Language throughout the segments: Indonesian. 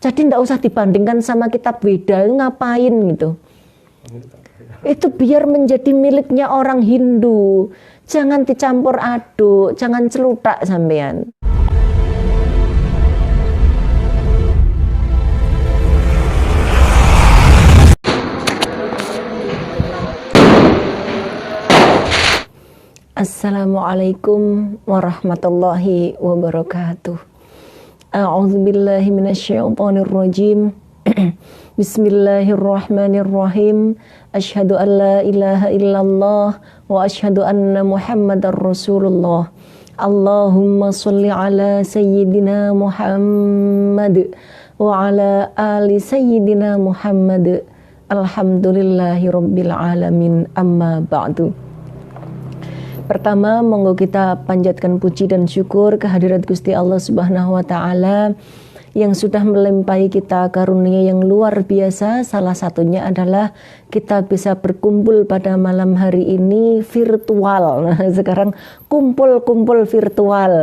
Jadi nggak usah dibandingkan sama kitab Weda, ngapain gitu. Itu biar menjadi miliknya orang Hindu. Jangan dicampur aduk, jangan celutak sampean. Assalamualaikum warahmatullahi wabarakatuh. A'udzubillahi minasyaitonirrajim. Bismillahirrahmanirrahim. Asyhadu an la ilaha illallah wa asyhadu anna Muhammadar Rasulullah. Allahumma sholli ala sayyidina Muhammad wa ala ali sayyidina Muhammad. Alhamdulillahi rabbil alamin. Amma ba'du. Pertama, monggo kita panjatkan puji dan syukur kehadirat Gusti Allah Subhanahu wa taala yang sudah melimpahi kita karunia yang luar biasa. Salah satunya adalah kita bisa berkumpul pada malam hari ini virtual. Nah, sekarang kumpul-kumpul virtual.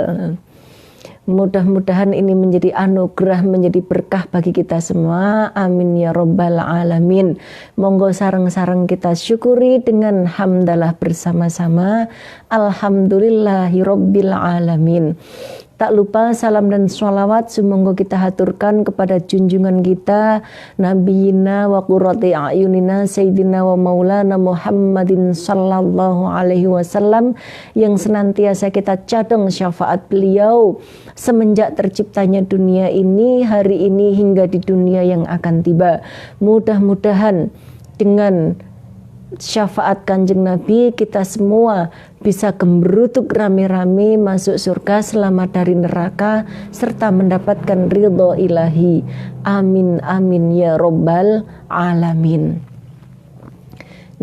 Mudah-mudahan ini menjadi anugerah, menjadi berkah bagi kita semua. Amin ya rabbal alamin. Monggo sareng-sareng kita syukuri dengan hamdalah bersama-sama. Alhamdulillahi rabbil alamin. Tak lupa salam dan sholawat sumonggo kita haturkan kepada junjungan kita Nabiyina wa qurrati a'yunina Sayyidina wa maulana Muhammadin sallallahu alaihi wasallam, yang senantiasa kita cadang syafaat beliau semenjak terciptanya dunia ini, hari ini hingga di dunia yang akan tiba. Mudah-mudahan dengan syafaat Kanjeng Nabi kita semua bisa gemberutuk rame-rame masuk surga, selamat dari neraka, serta mendapatkan ridho ilahi. Amin amin ya rabbal alamin.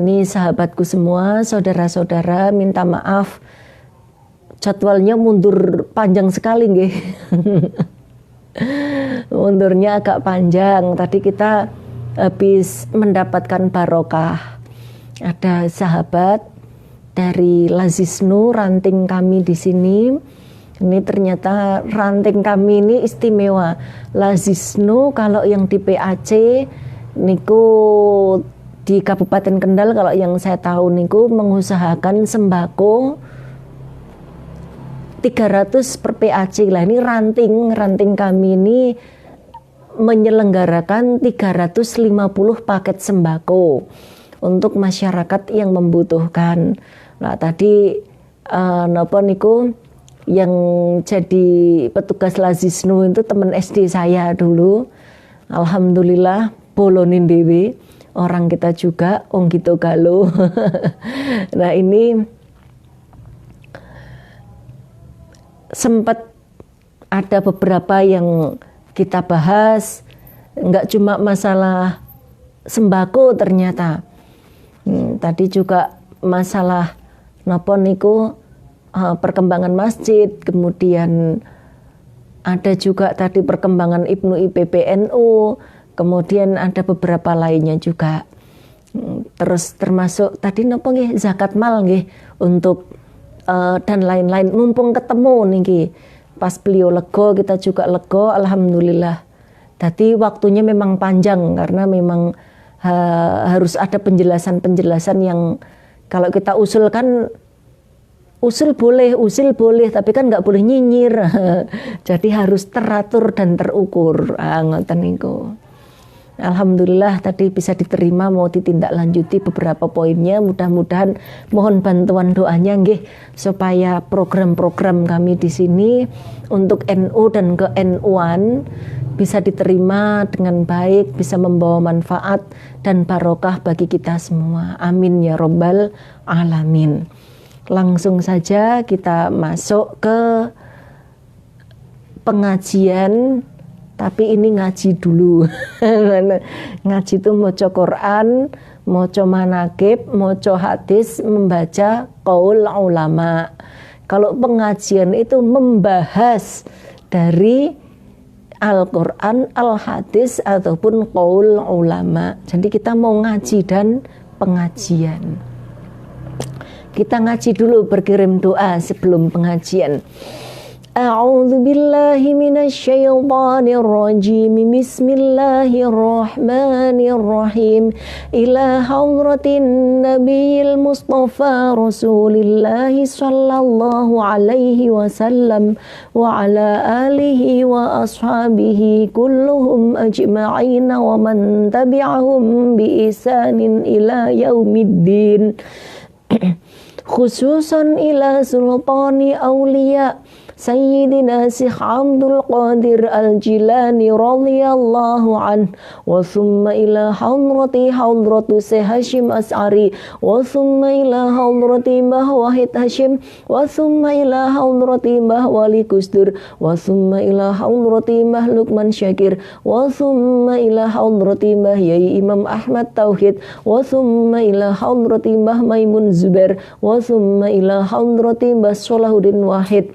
Ini sahabatku semua, saudara-saudara, minta maaf jadwalnya mundur panjang sekali nggih. Mundurnya agak panjang. Tadi kita habis mendapatkan barokah. Ada sahabat dari Lazisnu, ranting kami di sini. Ini ternyata ranting kami ini istimewa. Lazisnu kalau yang di PAC niku di Kabupaten Kendal, kalau yang saya tahu niku mengusahakan sembako 300 per PAC lah. Ini ranting kami ini menyelenggarakan 350 paket sembako untuk masyarakat yang membutuhkan. Nah, tadi napa niku yang jadi petugas Lazisnu itu teman SD saya dulu. Alhamdulillah bolonin dewe, orang kita juga wong gitu galo. Nah, ini sempat ada beberapa yang kita bahas, enggak cuma masalah sembako ternyata. Tadi juga masalah napa niku perkembangan masjid, kemudian ada juga tadi perkembangan Ibnu IPPNU, kemudian ada beberapa lainnya juga. Terus termasuk tadi napa nggih zakat mal nggih untuk dan lain-lain. Mumpung ketemu niki pas beliau lego, kita juga lego, alhamdulillah. Tadi waktunya memang panjang karena memang harus ada penjelasan-penjelasan yang kalau kita usulkan, usul boleh, tapi kan nggak boleh nyinyir. Jadi harus teratur dan terukur. Ngoten niku. Alhamdulillah tadi bisa diterima, mau ditindaklanjuti beberapa poinnya. Mudah-mudahan mohon bantuan doanya nggih supaya program-program kami di sini untuk NU dan ke NU-an bisa diterima dengan baik, bisa membawa manfaat dan barokah bagi kita semua. Amin ya rabbal alamin. Langsung saja kita masuk ke pengajian. Tapi ini ngaji dulu. Ngaji itu maca Quran, maca manaqib, maca hadis, membaca qaul ulama. Kalau pengajian itu membahas dari Al-Quran, Al-Hadis ataupun qaul ulama. Jadi kita mau ngaji dan pengajian. Kita ngaji dulu, berkirim doa sebelum pengajian. A'udzu billahi minasyaitonir rajim. Bismillahirrahmanirrahim. Ila hadratin nabiyil mustafa rasulillahi sallallahu alaihi wasallam wa ala alihi wa ashabihi kulluhum ajma'in wa man tabi'ahum bi ihsanin ila yaumiddin. Khususan ila sultani awliya Sayyidina Syekh Abdul Qadir Al-Jilani radhiyallahu an, wa thumma ila hadrati hadratu Syekh Hashim As'ari, wa thumma ila hadrati Mbah Wahid Hashim, wa thumma ila hadrati Mbah Wali Kusdur, wa thumma ila hadrati Mbah Lukman Syakir, wa thumma ila hadrati Mbah Yai Imam Ahmad Tauhid, wa thumma ila hadrati Mbah Maimun Zubair, wa thumma ila hadrati Mbah Salahuddin Wahid,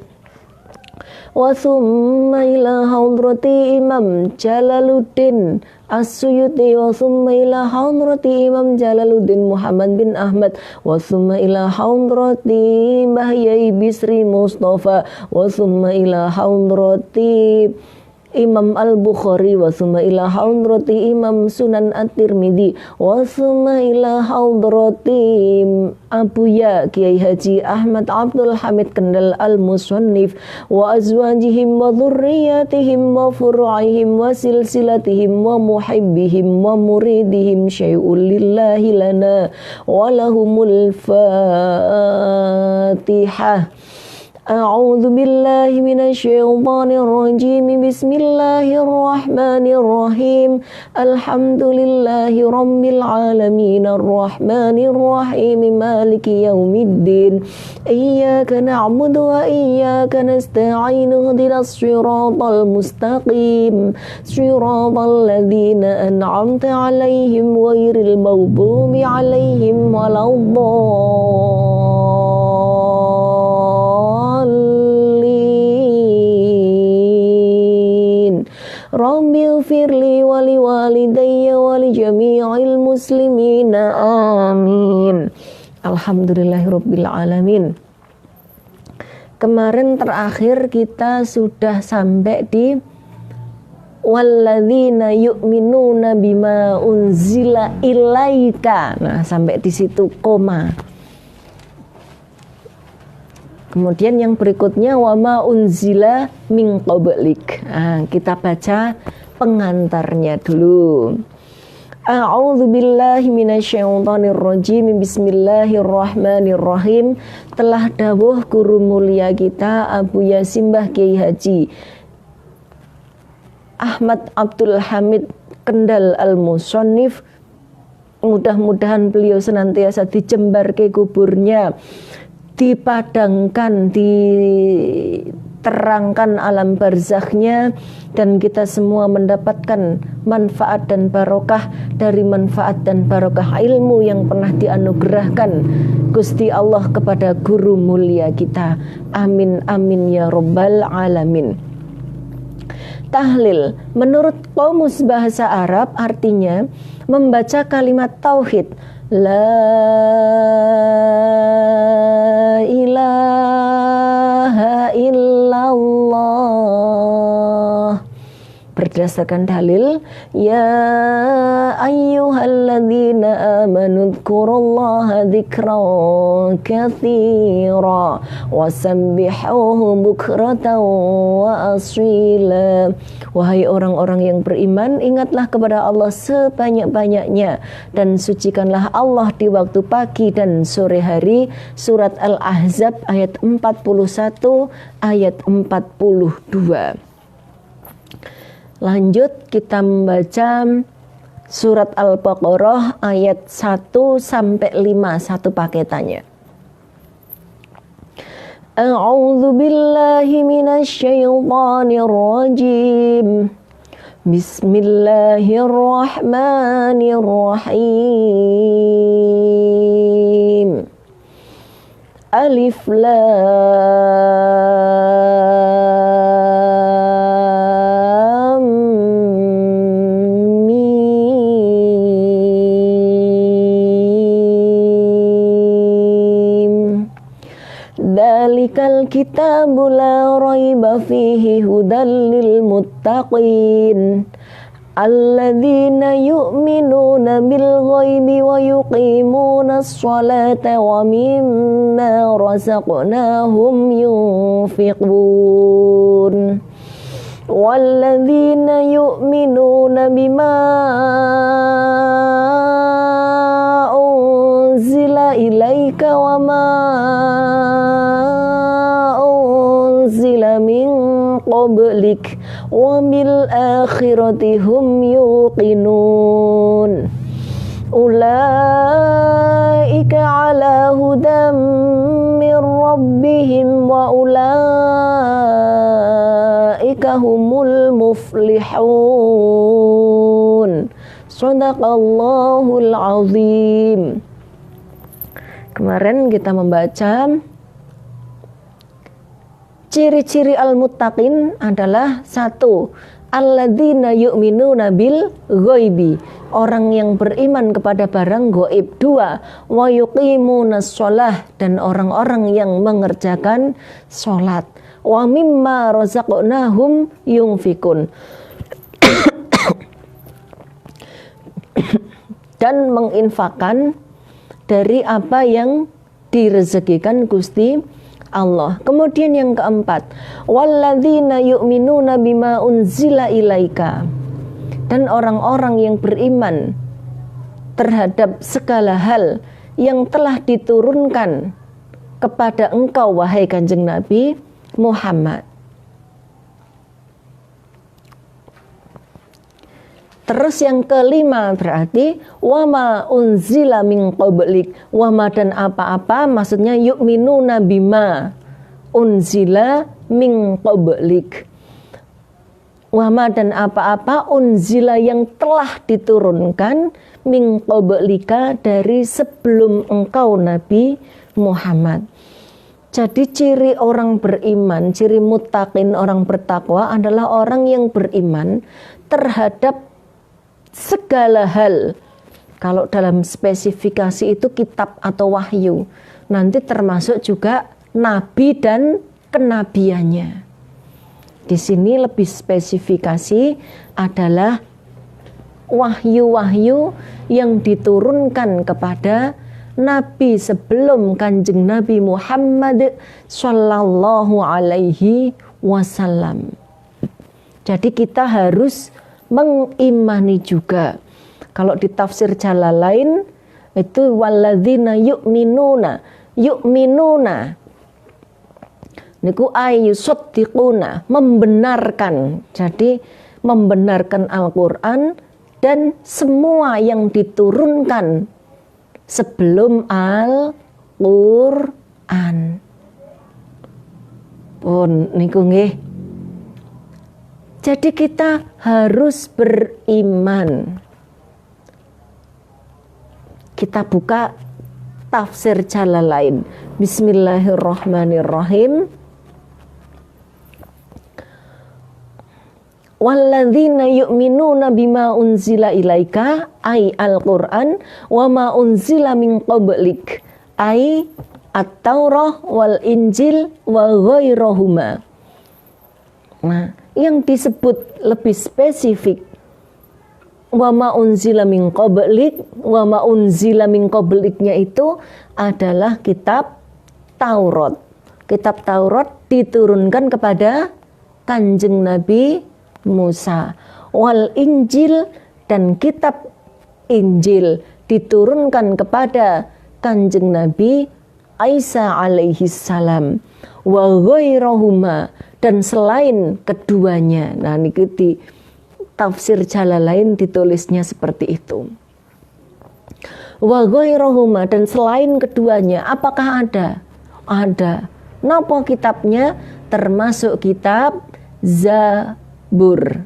wa thumma ila hadrati Imam Jalaluddin As-Suyuti, wa thumma ila hadrati Imam Jalaluddin Muhammad bin Ahmad, wa thumma ila hadrati Mbah Yai Bisri Mustafa, wa thumma ila hadrati Imam Al-Bukhari, wa thumma ila hadrati Imam Sunan At-Tirmidzi, wa thumma ila hadrati Abuya Kiai Haji Ahmad Abdul Hamid Kendal Al-Musannif, wa azwajihim wa dhurriyyatihim wa furu'ihim wa silsilatihim wa muhibbihim wa muridihim syai'un lillahi lana wa lahumul Fatihah. A'udzu billahi minasyaitonir rajim. Bismillahirrahmanirrahim. Alhamdulillahi rabbil alamin arrahmanir rahim maliki yaumiddin. Iyyaka na'budu wa iyyaka nasta'in. Ihdinas siratal mustaqim. Siratal ladzina an'amta 'alaihim ghairil maghdubi 'alaihim waladdallin. Rabbil firli wali walidayya wali jami'il muslimina amin. Alhamdulillahirabbil alamin. Kemarin terakhir kita sudah sampai di walladzina yu'minuna bima unzila ilaika. Nah, sampai di situ koma. Kemudian yang berikutnya wama unzila min qablik. Nah, kita baca pengantarnya dulu. A'udzu billahi minasyaitonir rajim. Bismillahirrahmanirrahim. Telah dawuh guru mulia kita Abu Yasin Mbah Kiai Haji Ahmad Abdul Hamid Kendal Al-Musannif, mudah-mudahan beliau senantiasa dijembarke kuburnya, dipadangkan, diterangkan alam barzakhnya, dan kita semua mendapatkan manfaat dan barokah dari manfaat dan barokah ilmu yang pernah dianugerahkan Gusti Allah kepada guru mulia kita. Amin amin ya rabbal alamin. Tahlil menurut Qamus Bahasa Arab artinya membaca kalimat tauhid La ilaha illallah. Berdasarkan dalil, ya ayyuhalladzina amanu dzkurullaha dzikran katsira wasabbihuhu bukratan wa asila. Wahai orang-orang yang beriman, ingatlah kepada Allah sebanyak-banyaknya dan sucikanlah Allah di waktu pagi dan sore hari. Surat Al-Ahzab ayat 41 ayat 42. Lanjut kita membaca surat Al-Baqarah ayat 1 sampai 5 satu paketannya. A'udzu billahi minasyaitonir rajim. Bismillahirrahmanirrahim. Alif Lam Mim. Dzalikal kitabu la raiba fihi hudal lil muttaqin alladzina yu'minuna bil ghaibi wa yuqimuna sholata wa mimma razaqnahum yunfiqun walladzina yu'minuna bima unzila ilaika wa ma unzila min qablik wa bil akhirati hum yuqinun ulaika ala hudam min rabbihim wa ulaika humul muflihun. Shadaqallahul azim. Kemarin kita membaca ciri-ciri al-muttaqin adalah 1. Alladzina yu'minuna bil ghaibi, orang yang beriman kepada barang gaib. 2. Wa yuqimunas shalah, dan orang-orang yang mengerjakan salat. Wa mimma razaqnahum yunfikun, dan menginfakkan dari apa yang direzekikan Gusti Allah. Kemudian yang keempat, walladzina yu'minuna bima unzila ilaika, dan orang-orang yang beriman terhadap segala hal yang telah diturunkan kepada engkau wahai Kanjeng Nabi Muhammad. Terus yang kelima berarti wama unzila min qablik, wama dan apa-apa, maksudnya yu'minuna bima unzila min qablik, wama dan apa-apa unzila yang telah diturunkan min qablika dari sebelum engkau Nabi Muhammad. Jadi ciri orang beriman, ciri muttaqin, orang bertakwa adalah orang yang beriman terhadap segala hal. Kalau dalam spesifikasi itu kitab atau wahyu, nanti termasuk juga nabi dan kenabiannya. Di sini lebih spesifikasi adalah wahyu-wahyu yang diturunkan kepada Nabi sebelum Kanjeng Nabi Muhammad Sallallahu Alaihi Wasallam. Jadi kita harus mengimani juga. Kalau di tafsir Jalalain itu walladzina yu'minuna niku ayyusaddiquna, membenarkan. Jadi membenarkan Al-Qur'an dan semua yang diturunkan sebelum Al-Qur'an. Pun niku nggih. Jadi kita harus beriman. Kita buka tafsir Jalalain. Bismillahirrahmanirrahim. Walladzina yu'minuna bima unzila ilaika ay al-Qur'an wa ma unzila min qablik ay at-Taurah wal Injil wa ghairahuma. Nah, yang disebut lebih spesifik wa ma unzila min qablik, wa ma unzila min qabliknya itu adalah kitab Taurat. Kitab Taurat diturunkan kepada Kanjeng Nabi Musa. Wal Injil, dan kitab Injil diturunkan kepada Kanjeng Nabi Isa alaihi salam. Wa ghairahuma, dan selain keduanya. Nah, niki di tafsir Jalalain ditulisnya seperti itu. Wa ghairahuma, dan selain keduanya, apakah ada? Ada. Napa kitabnya? Termasuk kitab Zabur.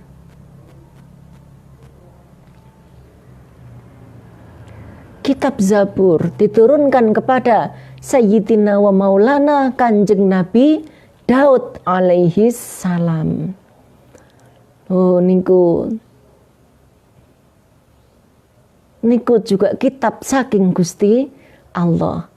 Kitab Zabur diturunkan kepada Sayyidina wa Maulana Kanjeng Nabi Daud alaihi salam. Oh, niku juga kitab saking Gusti Allah.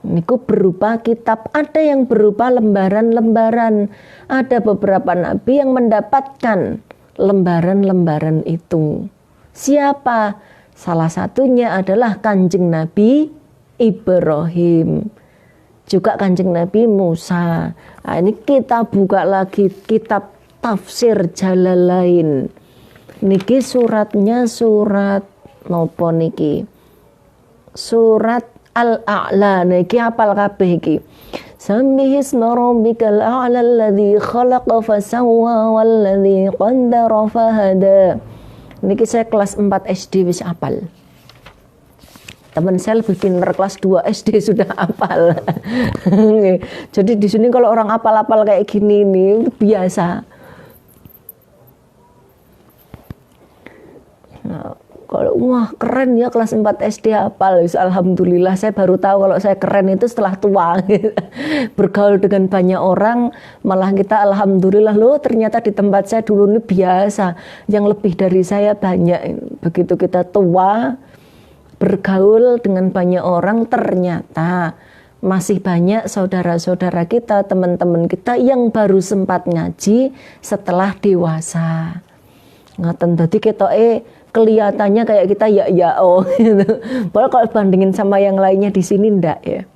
Niku berupa kitab, ada yang berupa lembaran-lembaran. Ada beberapa nabi yang mendapatkan lembaran-lembaran itu. Siapa? Salah satunya adalah Kanjeng Nabi Ibrahim. Juga Kanjeng Nabi Musa. Nah, ini kita buka lagi kitab tafsir Jalalain. Niki suratnya surat nopo niki? Surat Al-A'la. Niki apal kabeh iki. Sambihisma rabbikal a'la alladzi khalaqa fasawwa walladzi qaddara fahada. Niki saya kelas 4 SD wis apal. Teman saya lebih pintar, kelas 2 SD sudah apal. Jadi di sini kalau orang apal-apal kayak gini ini biasa. Nah, kalau wah keren ya kelas 4 SD hafal. Alhamdulillah, saya baru tahu kalau saya keren itu setelah tua. Bergaul dengan banyak orang, malah kita alhamdulillah loh ternyata di tempat saya dulu ini biasa. Yang lebih dari saya banyak. Begitu kita tua, bergaul dengan banyak orang, ternyata masih banyak saudara-saudara kita, teman-teman kita yang baru sempat ngaji setelah dewasa. Ngaten dadi ketoke kelihatannya kayak kita gitu. Padahal kalau bandingin sama yang lainnya di sini ndak ya.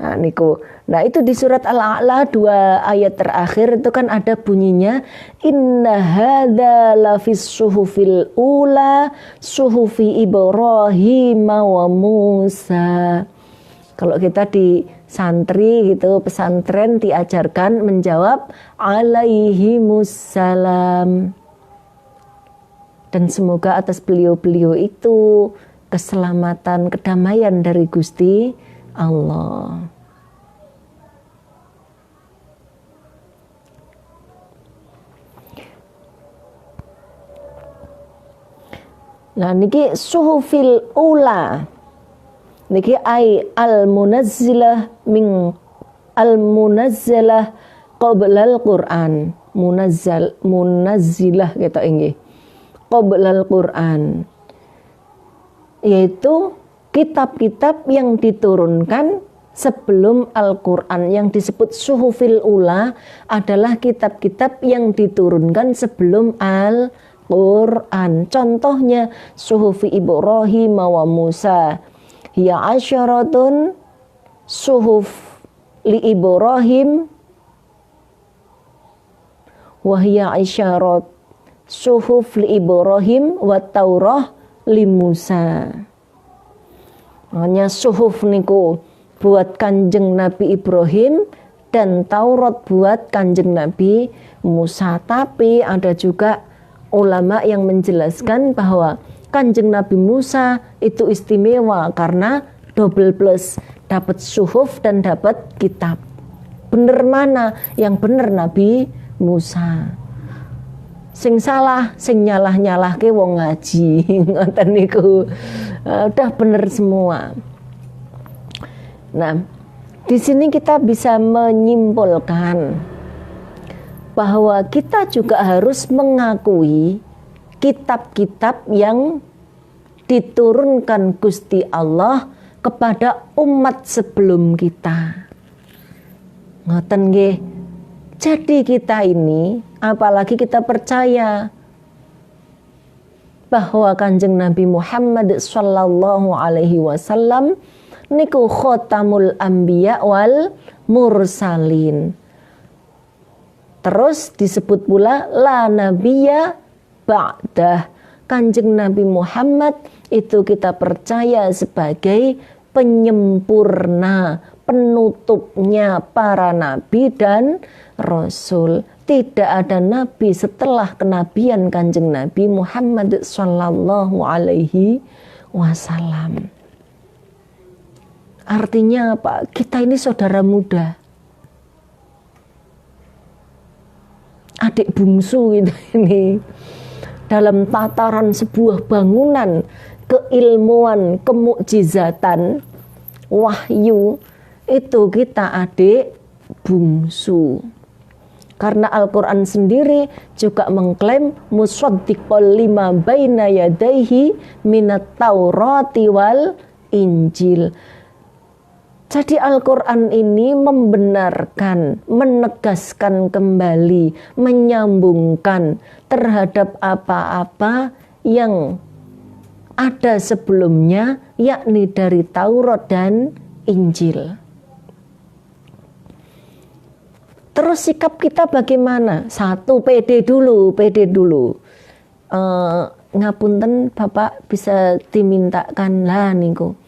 Nah, niku. Nah, itu di surat Al-A'la 2 ayat terakhir itu kan ada bunyinya inna hadza lafis suhufil ula suhufi Ibrahim wa Musa. Kalau kita di santri gitu, pesantren diajarkan menjawab alaihimussalam. Dan semoga atas beliau-beliau itu keselamatan, kedamaian dari Gusti Allah. Nah niki suhufil ula. Niki ai al-munazzilah min al-munazzilah qabla al-Qur'an. Munazzilah kita inggih. Qoblal Quran, yaitu kitab-kitab yang diturunkan sebelum Al-Quran. Yang disebut suhufil ula adalah kitab-kitab yang diturunkan sebelum Al-Quran. Contohnya suhufi Ibrahim wa Musa, hiya asyaratun suhuf li Ibrahim wa hiya asyarat suhuf li Ibrahim wa Taurah li Musa. Hanya suhuf niku buat Kanjeng Nabi Ibrahim dan Taurat buat Kanjeng Nabi Musa. Tapi ada juga ulama yang menjelaskan bahwa Kanjeng Nabi Musa itu istimewa karena double plus, dapat suhuf dan dapat kitab. Bener mana? Yang bener Nabi Musa. Sing salah, sing nyalah-nyalahke wong ngaji. Ngoten niku. Udah bener semua. Nah, di sini kita bisa menyimpulkan bahwa kita juga harus mengakui kitab-kitab yang diturunkan Gusti Allah kepada umat sebelum kita. Ngoten nggih. Jadi kita ini, apalagi kita percaya bahwa Kanjeng Nabi Muhammad sallallahu alaihi wasallam niku khotamul anbiya wal mursalin. Terus disebut pula la nabiyya ba'dah. Kanjeng Nabi Muhammad itu kita percaya sebagai penyempurna, penutupnya para nabi dan rasul. Tidak ada nabi setelah kenabian Kanjeng Nabi Muhammad sallallahu alaihi wasallam. Artinya apa? Kita ini saudara muda, adik bungsu ini dalam tataran sebuah bangunan keilmuan, kemukjizatan, wahyu, itu kita adik bungsu. Karena Al-Quran sendiri juga mengklaim musaddiqal lima baina yadaihi minat taurati wal injil. Jadi Al-Quran ini membenarkan, menegaskan kembali, menyambungkan terhadap apa-apa yang ada sebelumnya, yakni dari Taurat dan Injil. Terus sikap kita bagaimana? Satu, pede dulu. Ngapunten Bapak bisa dimintakan lah niku.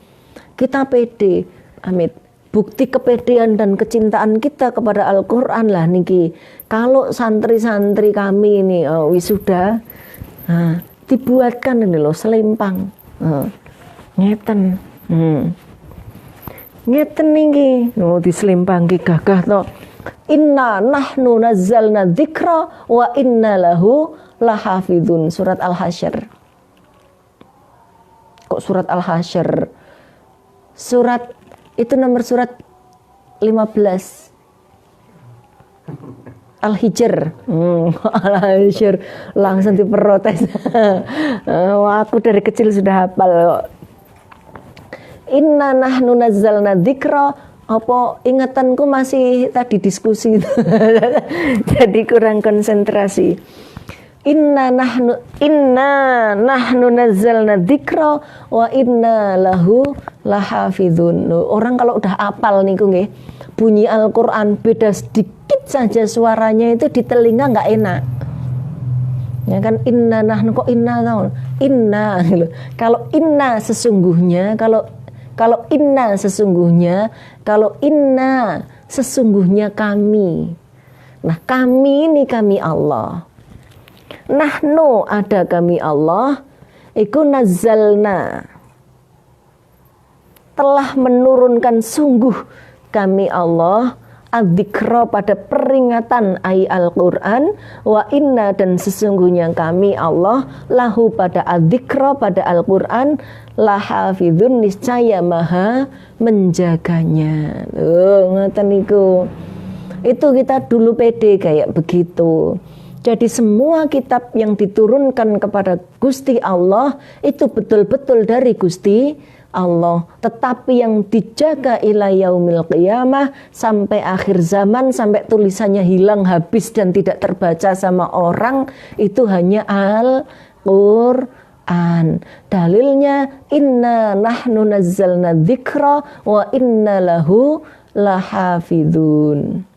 Kita pede, Amit. Bukti kepedean dan kecintaan kita kepada Al-Quran lah niki. Kalau santri-santri kami ini wisuda, dibuatkan ini loh selempang. Ngeten. Ngeten niki. Diselempang ki gagah to. Inna nahnu nazzalna dzikra wa inna lahu lahafidun. Surat Al-Hasyr. Kok surat Al-Hasyr? Surat itu nomor surat 15. Al-Hijr. Al-Hijr langsung diprotes. Aku dari kecil sudah hafal. Inna nahnu nazzalna dzikra. Apa ingatanku masih tadi diskusi. Jadi kurang konsentrasi. Inna nahnu nazzalna dzikra wa inna lahu lahafidun. Orang kalau udah apal niku nggih, bunyi Al-Qur'an beda sedikit saja suaranya itu di telinga enggak enak. Ya kan, inna nahnu kok inna tahu. Inna gitu. Kalau inna sesungguhnya, kalau inna sesungguhnya kami. Nah, kami ini kami Allah. Nahnu ada kami Allah, iku nazzalna. Telah menurunkan sungguh kami Allah adzikra pada peringatan ayat Al-Quran, wa inna dan sesungguhnya kami Allah lahu pada adzikra pada Al-Quran lahafidun niscaya maha menjaganya. Ngoten niku. Itu kita dulu pede kayak begitu. Jadi semua kitab yang diturunkan kepada Gusti Allah itu betul-betul dari Gusti Allah, tetapi yang dijaga ila yaumil qiyamah sampai akhir zaman, sampai tulisannya hilang habis dan tidak terbaca sama orang, itu hanya Al-Qur'an. Dalilnya inna nahnu nazzalna dzikra wa inna lahu lahafidun.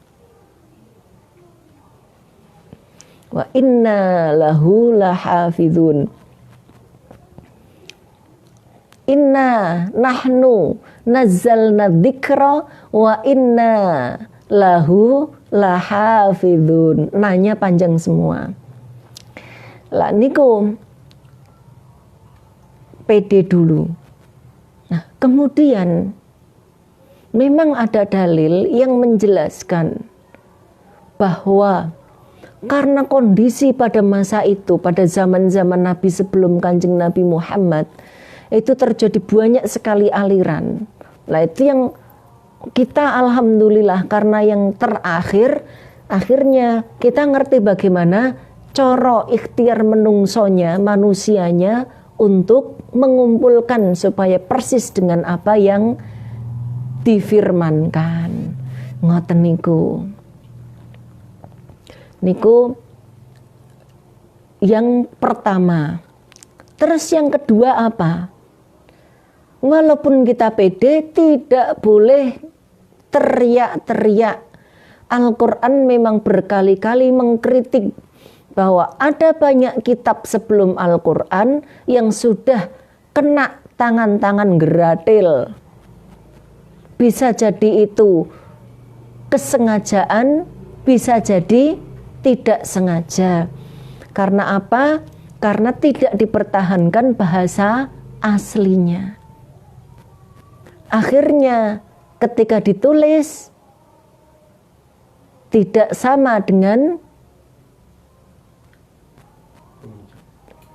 Wa inna lahu lahafidun. Inna nahnu nazzalna dzikra wa inna lahu lahafidun. Nanya panjang semua. Lah niku pede dulu. Nah, kemudian memang ada dalil yang menjelaskan bahwa karena kondisi pada masa itu, pada zaman-zaman Nabi sebelum Kanjeng Nabi Muhammad, itu terjadi banyak sekali aliran. Nah, itu yang kita alhamdulillah karena yang terakhir, akhirnya kita ngerti bagaimana coro ikhtiar menungsonya, manusianya untuk mengumpulkan supaya persis dengan apa yang difirmankan. Ngoten niku. Niku yang pertama. Terus yang kedua apa? Walaupun kita pede, tidak boleh teriak-teriak. Al-Quran memang berkali-kali mengkritik bahwa ada banyak kitab sebelum Al-Quran yang sudah kena tangan-tangan geratil. Bisa jadi itu kesengajaan, bisa jadi tidak sengaja. Karena apa? Karena tidak dipertahankan bahasa aslinya. Akhirnya ketika ditulis tidak sama dengan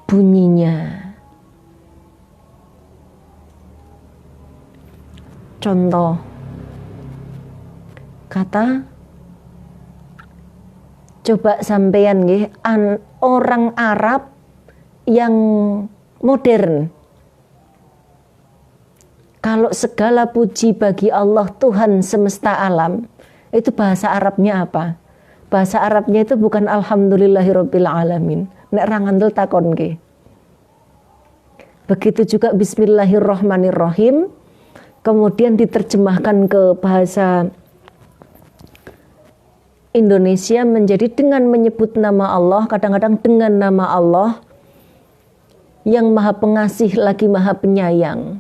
bunyinya. Contoh kata, coba sampean nggih, orang Arab yang modern Kalau segala puji bagi Allah Tuhan semesta alam, itu bahasa Arabnya apa? Bahasa Arabnya itu bukan alhamdulillahirabbil alamin. Nek ra ngandel takonke. Begitu juga bismillahirrahmanirrahim, kemudian diterjemahkan ke bahasa Indonesia menjadi dengan menyebut nama Allah, kadang-kadang dengan nama Allah yang maha pengasih lagi maha penyayang.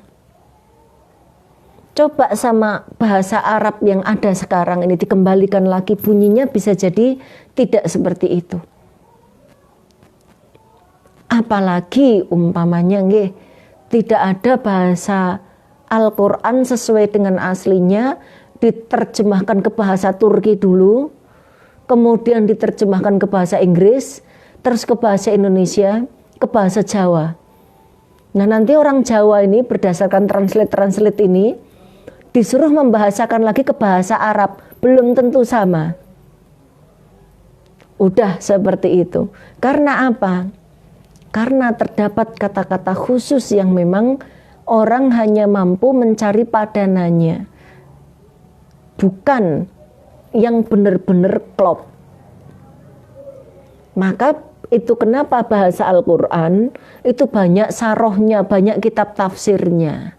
Coba sama bahasa Arab yang ada sekarang ini dikembalikan lagi, bunyinya bisa jadi tidak seperti itu. Apalagi umpamanya tidak ada bahasa Al-Quran sesuai dengan aslinya, diterjemahkan ke bahasa Turki dulu, kemudian diterjemahkan ke bahasa Inggris, terus ke bahasa Indonesia, ke bahasa Jawa. Nah nanti orang Jawa ini berdasarkan translate ini disuruh membahasakan lagi ke bahasa Arab, belum tentu sama. Udah seperti itu. Karena apa? Karena terdapat kata-kata khusus yang memang orang hanya mampu mencari padanannya, bukan yang benar-benar klop. Maka itu kenapa bahasa Al-Quran itu banyak sarohnya, banyak kitab tafsirnya.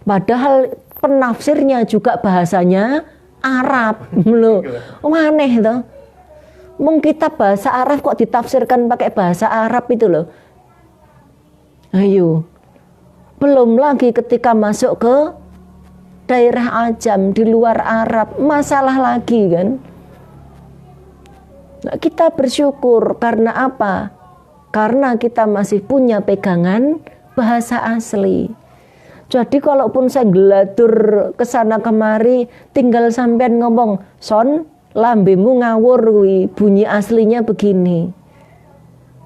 Padahal penafsirnya juga bahasanya Arab. Loh, aneh toh. Mung kitab bahasa Arab kok ditafsirkan pakai bahasa Arab itu loh. Ayo. Belum lagi ketika masuk ke daerah ajam di luar Arab, masalah lagi kan. Nah, kita bersyukur karena apa? Karena kita masih punya pegangan bahasa asli. Jadi kalaupun saya geladur kesana kemari, tinggal sampean ngomong, son, lambemu ngawur, bunyi aslinya begini.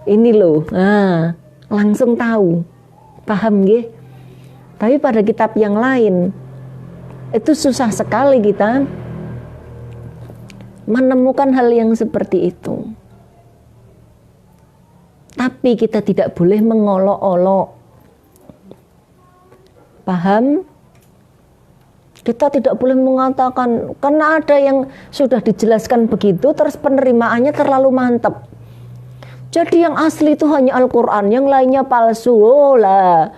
Ini loh, nah, langsung tahu, paham nggih? Tapi pada kitab yang lain, itu susah sekali kita menemukan hal yang seperti itu. Tapi kita tidak boleh mengolok-olok. Paham? Kita tidak boleh mengatakan, karena ada yang sudah dijelaskan begitu, terus penerimaannya terlalu mantap. Jadi yang asli itu hanya Al-Quran, yang lainnya palsu. Oh lah.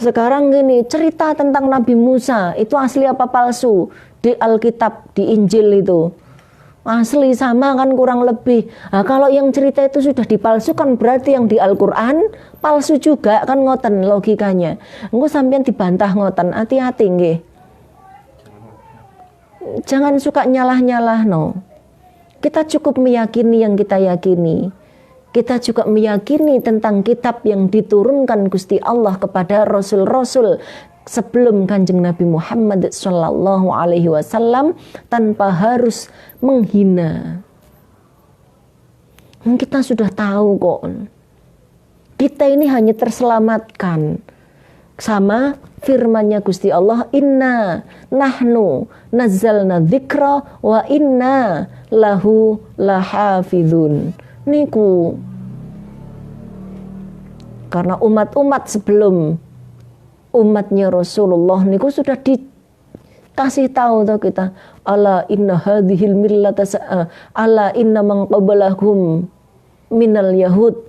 Sekarang gini, cerita tentang Nabi Musa, itu asli apa palsu? Di Alkitab, di Injil itu. Asli sama kan kurang lebih. Nah, kalau yang cerita itu sudah dipalsukan, berarti yang di Al-Quran palsu juga kan, ngoten logikanya. Engko sampean dibantah ngoten, hati-hati nggih. Jangan suka nyalah-nyalah no. Kita cukup meyakini yang kita yakini. Kita juga meyakini tentang kitab yang diturunkan Gusti Allah kepada Rasul-Rasul sebelum Kanjeng Nabi Muhammad Sallallahu Alaihi Wasallam, tanpa harus menghina. Kita sudah tahu kok. Kita ini hanya terselamatkan sama firman-Nya Gusti Allah, inna nahnu nazzalna dzikra wa inna lahu lahafizun. Niku karena umat-umat sebelum umatnya Rasulullah niku sudah dikasih tahu tuh kita, ala inna hadhil millata ala inna man qablahum minal yahud,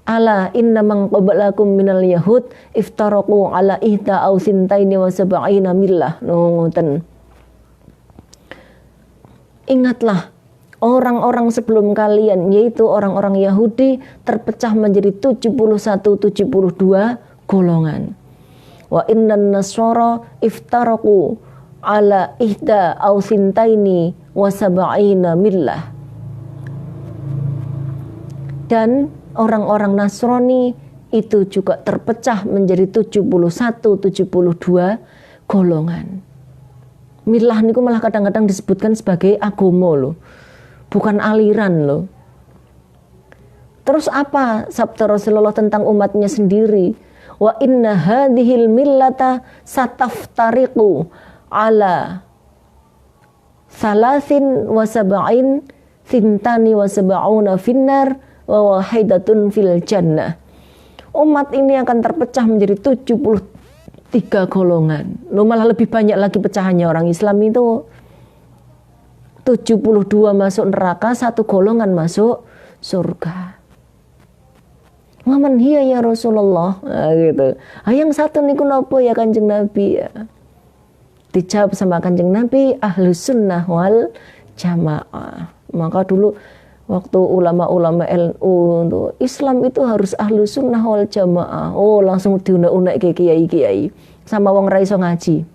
ala inna man qablakum minal yahud iftaraqu ala ihda aw sintaini wa sab'ina millah. Ngoten. Ingatlah, orang-orang sebelum kalian, yaitu orang-orang Yahudi, terpecah menjadi 71-72 golongan. Wa innan nasara iftaraqu ala ihda aw sintaini wa sab'ina millah. Dan orang-orang Nasrani itu juga terpecah menjadi 71-72 golongan. Milah niku malah kadang-kadang disebutkan sebagai agama loh, bukan aliran loh. Terus apa sabda Rasulullah tentang umatnya sendiri? Wa inna hadhil millata sataftariqu ala salasin wa sab'in sintani wa sab'una finnar wa wahidatun fil jannah. Umat ini akan terpecah menjadi 3 golongan. Lo malah lebih banyak lagi pecahannya. Orang Islam itu 72 masuk neraka, 1 golongan masuk surga. Waman hiya ya Rasulullah, nah, gitu. Yang satu niku nopo ya Kanjeng Nabi ya. Dijawab sama Kanjeng Nabi, Ahlus Sunnah wal Jamaah. Maka dulu waktu ulama-ulama NU untuk Islam itu harus Ahlus Sunnah wal Jamaah. Oh, langsung diunek-unek ke kiai-kiai sama wong ra iso ngaji.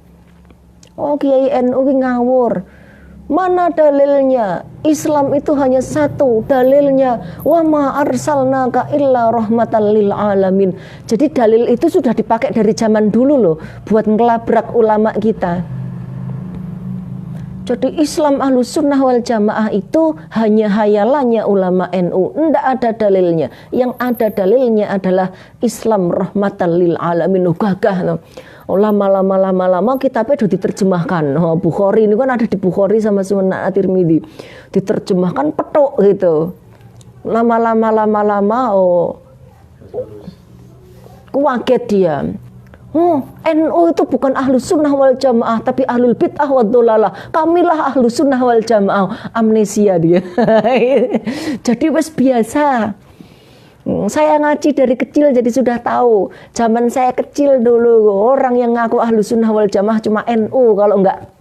Oh, kiai NU ki ngawur. Mana dalilnya? Islam itu hanya satu dalilnya. Wa ma arsalnaka illa rahmatan lil alamin. Jadi dalil itu sudah dipakai dari zaman dulu loh buat ngelabrak ulama kita. Jadi Islam Ahlus Sunnah wal Jamaah itu hanya hayalannya ulama NU. Tidak ada dalilnya. Yang ada dalilnya adalah Islam rahmatan lil alamin. Gagah loh. Lama-lama kitabnya sudah diterjemahkan. Bukhari ini kan ada di Bukhari sama Sunan At-Tirmidzi. Diterjemahkan petuk gitu. Lama-lama kaget dia. NU itu bukan Ahlus Sunnah wal Jamaah, tapi Ahlul Bid'ah wad Dhalalah. Kamilah Ahlus Sunnah wal Jamaah. Amnesia dia. Jadi wes biasa. Saya ngaji dari kecil jadi sudah tahu. Zaman saya kecil dulu orang yang ngaku Ahlus Sunnah wal Jamaah cuma NU. Kalau enggak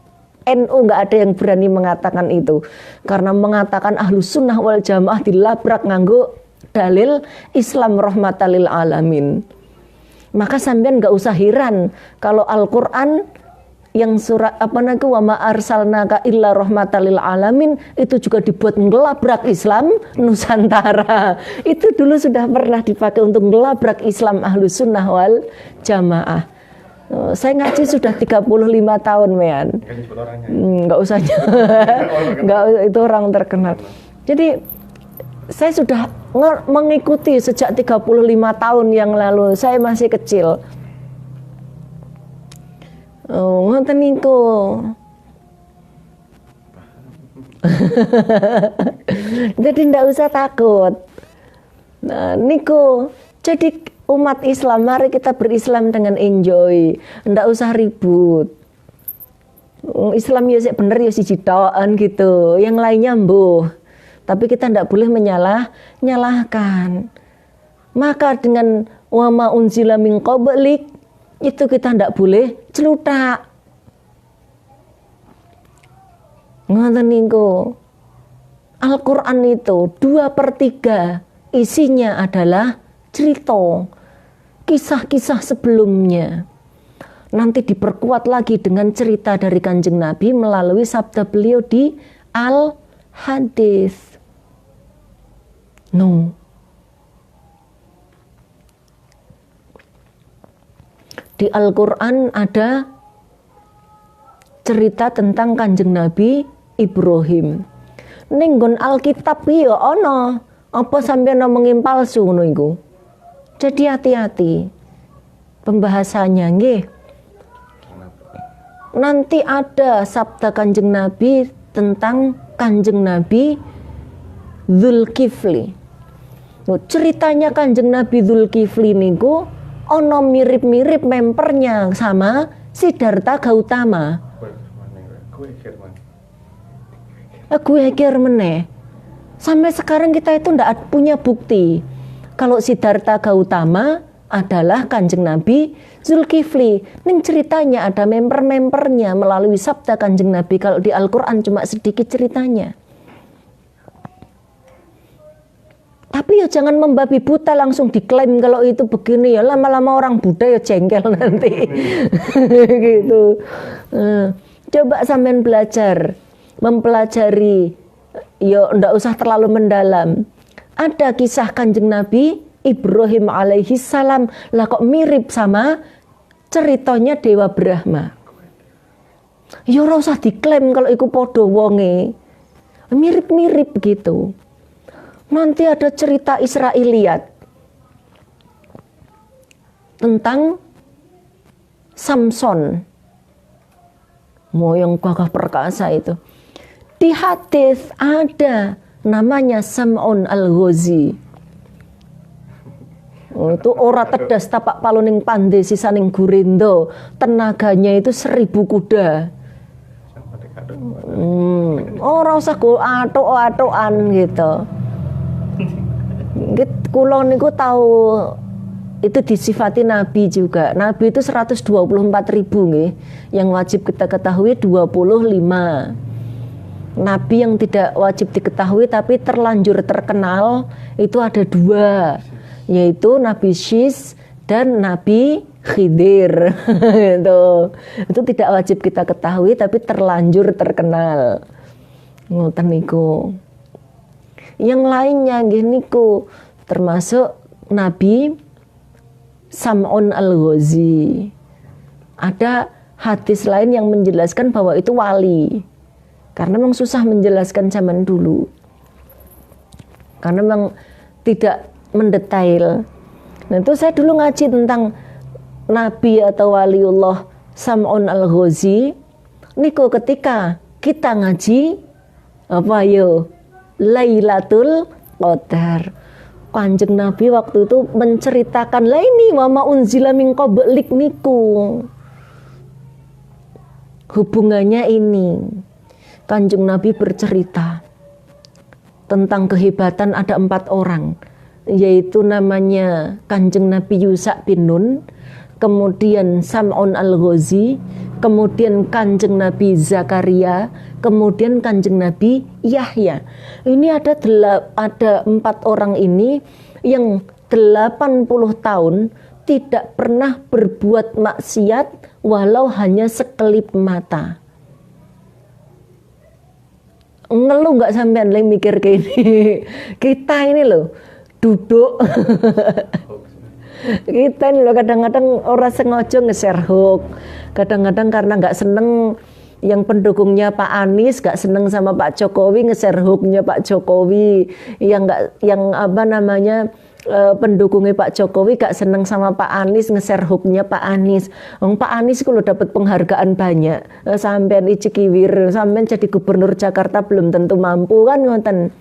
NU enggak ada yang berani mengatakan itu. Karena mengatakan Ahlus Sunnah wal Jamaah dilabrak nganggo dalil Islam rahmatan lil alamin. Maka sampean enggak usah heran kalau Al-Qur'an yang surat wa ma arsalnaka illa rahmatan lil alamin itu juga dibuat ngelabrak Islam Nusantara. Itu dulu sudah pernah dipakai untuk ngelabrak Islam Ahlus Sunnah wal Jamaah. Saya ngaji sudah 35 tahun, Mean. Enggak usah. Enggak, itu orang terkenal. Jadi saya sudah mengikuti sejak 35 tahun yang lalu. Saya masih kecil. Oh, ngoten niku. Jadi ndak usah takut. Nah, niku. Jadi umat Islam, mari kita berislam dengan enjoy. Ndak usah ribut. Islam ya sik bener ya siji tokan gitu. Yang lainnya mbuh. Tapi kita ndak boleh nyalahkan. Maka dengan wa ma unzila min qablik itu kita tidak boleh celutak. Ngoten niku. Al-Qur'an itu 2/3 isinya adalah cerita, kisah-kisah sebelumnya. Nanti diperkuat lagi dengan cerita dari Kanjeng Nabi melalui sabda beliau di Al-Hadis. Di Al-Quran ada cerita tentang Kanjeng Nabi Ibrahim. Ninggon Alkitab ya ono. Apa sampeyan ngomongin palsu ngono iku? Jadi hati-hati. Pembahasannya nggih. Nanti ada sabda Kanjeng Nabi tentang Kanjeng Nabi Dzulkifli. Ceritanya Kanjeng Nabi Dzulkifli niku ono mirip-mirip mempernya sama Siddhartha Gautama. Gue heker meneh. Sampai sekarang kita itu ndak punya bukti kalau Siddhartha Gautama adalah Kanjeng Nabi Dzulkifli. Ning ceritanya ada memper-mempernya melalui sabda Kanjeng Nabi. Kalau di Al-Qur'an cuma sedikit ceritanya. Tapi ya jangan membabi buta langsung diklaim kalau itu begini ya, lama-lama orang Buddha ya jengkel nanti. Gitu. Coba sampean mempelajari, ya ndak usah terlalu mendalam. Ada kisah Kanjeng Nabi Ibrahim alaihi salam, lah kok mirip sama ceritanya Dewa Brahma. Ya ora usah diklaim kalau iku padha wonge. Mirip-mirip gitu. Nanti ada cerita Israiliyat tentang Samson, yang gagah perkasa itu. Di hadis ada namanya Sam'un al-Ghazi. Itu ora tedas tapak paluning pande sisaning gurindo, tenaganya itu 1000 kuda. Ora usah go atuk-atukan gitu. Kula niku tahu itu disifati Nabi juga. Nabi itu 124.000 nggih. Yang wajib kita ketahui 25. Nabi yang tidak wajib diketahui tapi terlanjur terkenal itu ada 2, yaitu Nabi Syis dan Nabi Khidir. Itu tidak wajib kita ketahui tapi terlanjur terkenal. Ngoten niku. Yang lainnya nggih niku termasuk Nabi Sam'un al-Ghazi. Ada hadis lain yang menjelaskan bahwa itu wali. Karena memang susah menjelaskan zaman dulu. Karena memang tidak mendetail. Nah itu saya dulu ngaji tentang Nabi atau waliullah Sam'un al-Ghazi. Niku ketika kita ngaji apa yo Lailatul Qadar. Kanjeng Nabi waktu itu menceritakan lah ini wama unzila min qablik niku. Hubungannya ini. Kanjeng Nabi bercerita tentang kehebatan ada 4 orang, yaitu namanya Kanjeng Nabi Yusa bin Nun, kemudian Sam'un al-Ghazi, kemudian Kanjeng Nabi Zakaria, kemudian Kanjeng Nabi Yahya. Ini ada 4 orang ini yang 80 tahun tidak pernah berbuat maksiat walau hanya sekelip mata. Ngeluh nggak sampean lagi mikir kayak ini. Kita ini loh duduk. Kita ini loh kadang-kadang orang sengaja nge-share hoax. Kadang-kadang karena nggak seneng yang pendukungnya Pak Anies, nggak seneng sama Pak Jokowi, nge-share hoaxnya Pak Jokowi. Pendukungnya Pak Jokowi gak seneng sama Pak Anies, nge-share hoaxnya Pak Anies. Pak Anies kalau dapat penghargaan banyak, sampean iji kiwir, sampean jadi gubernur Jakarta belum tentu mampu kan ngoten.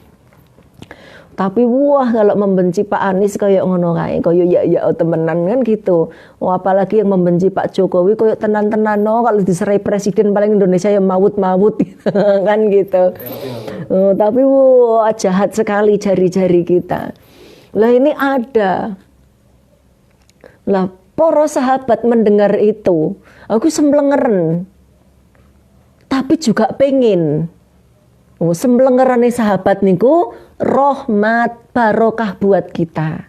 Tapi wah kalau membenci Pak Anies kayak ngono kae, kayak ya temenan kan gitu. Wah, apalagi yang membenci Pak Jokowi kayak tenan-tenan kalau diserai presiden paling Indonesia yang mawut-mawut gitu, kan gitu. Tapi wah jahat sekali jari-jari kita. Lah ini ada. Lah para sahabat mendengar itu, aku semblengeren. Tapi juga pengen. Semblengerane sahabat niku rahmat barokah buat kita.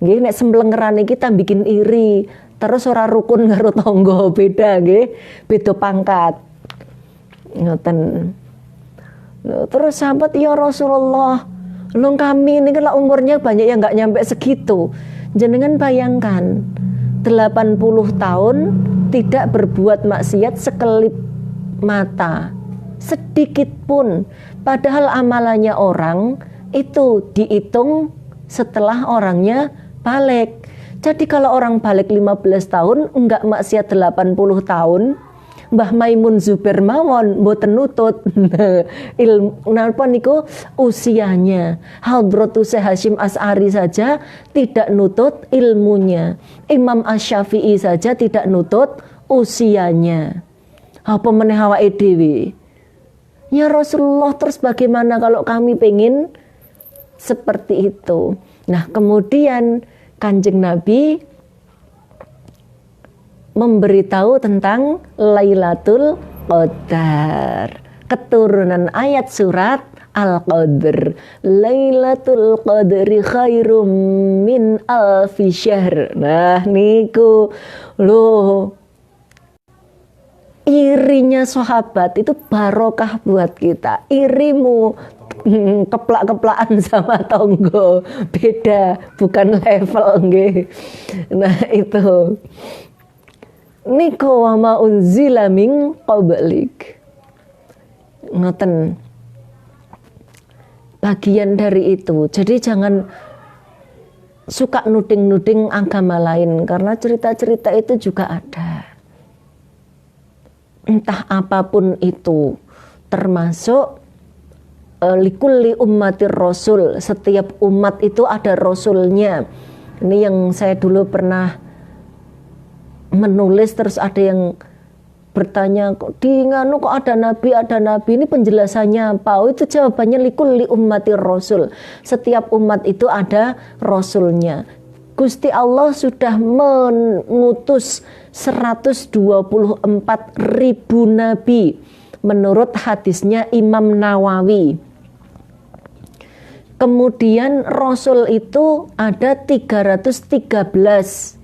Nggih nek semblengerane kita bikin iri, terus ora rukun karo tangga beda nggih, beda pangkat. Ngoten. Terus sahabat ya Rasulullah, kami ini kan umurnya banyak yang nggak nyampe segitu. Jenengan bayangkan 80 tahun tidak berbuat maksiat sekelip mata sedikit pun. Padahal amalannya orang itu dihitung setelah orangnya balik. Jadi kalau orang balik 15 tahun enggak maksiat 80 tahun, Mbah Maimun Zubair mawon mboten nutut ilmu napa niku usianya. Hadratus Syekh Hasyim Asy'ari saja tidak nutut ilmunya. Imam Asy-Syafi'i saja tidak nutut usianya. Apa meneh awake dhewe? Ya Rasulullah, terus bagaimana kalau kami pengen seperti itu? Nah, kemudian Kanjeng Nabi memberitahu tentang Lailatul Qadar, keturunan ayat surat Al-Qadr. Lailatul Qadri khairum min alfi syahr. Nah niku loh, irinya sahabat itu barokah buat kita. Irimu keplak-keplakan sama tonggo beda, bukan level nggih. Nah itu niku wa ma unzila min qablik. Ngoten. Bagian dari itu. Jadi jangan suka nuding-nuding agama lain, karena cerita-cerita itu juga ada. Entah apapun itu, termasuk likulli ummatir rasul, setiap umat itu ada rasulnya. Ini yang saya dulu pernah menulis, terus ada yang bertanya, kok di nganu kok ada nabi, ini penjelasannya apa? Oh, itu jawabannya likulli ummati rasul. Setiap umat itu ada rasulnya. Gusti Allah sudah mengutus 124.000 nabi menurut hadisnya Imam Nawawi. Kemudian Rasul itu ada 313.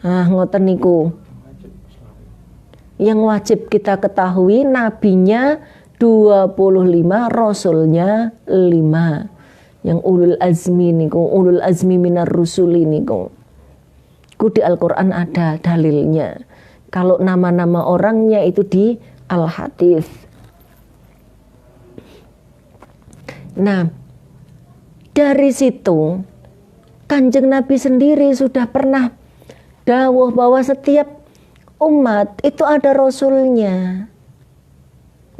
Ngoten niku. Yang wajib kita ketahui, nabinya 25, rasulnya 5. Yang ulul azmi niku, ulul azmi minar rusuli niku. Ku di Al-Qur'an ada dalilnya. Kalau nama-nama orangnya itu di Al-Hadits. Nah, dari situ Kanjeng Nabi sendiri sudah pernah dawuh bahwa setiap umat itu ada rasulnya.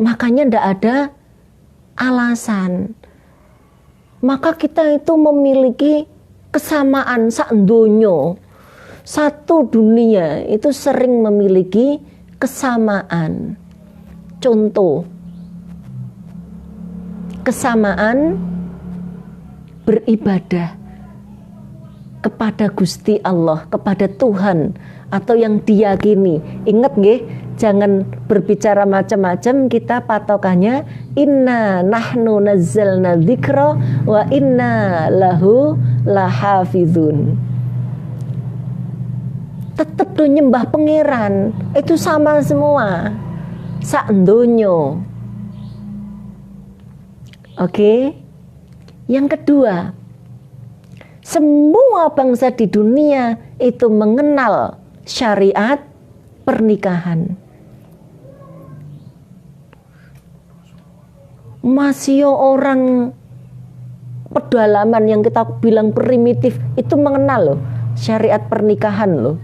Makanya ndak ada alasan. Maka kita itu memiliki kesamaan sak donyo. Satu dunia itu sering memiliki kesamaan. Contoh, kesamaan beribadah kepada Gusti Allah, kepada Tuhan, atau yang diyakini. Ingat nggih, jangan berbicara macam-macam, kita patokannya inna nahnu nazzalna dzikra wa inna lahu lahafizun. Tetep do nyembah pangeran, itu sama semua. Sak ndonyo. Oke. Yang kedua, semua bangsa di dunia itu mengenal syariat pernikahan. Masih orang pedalaman yang kita bilang primitif itu mengenal loh syariat pernikahan loh,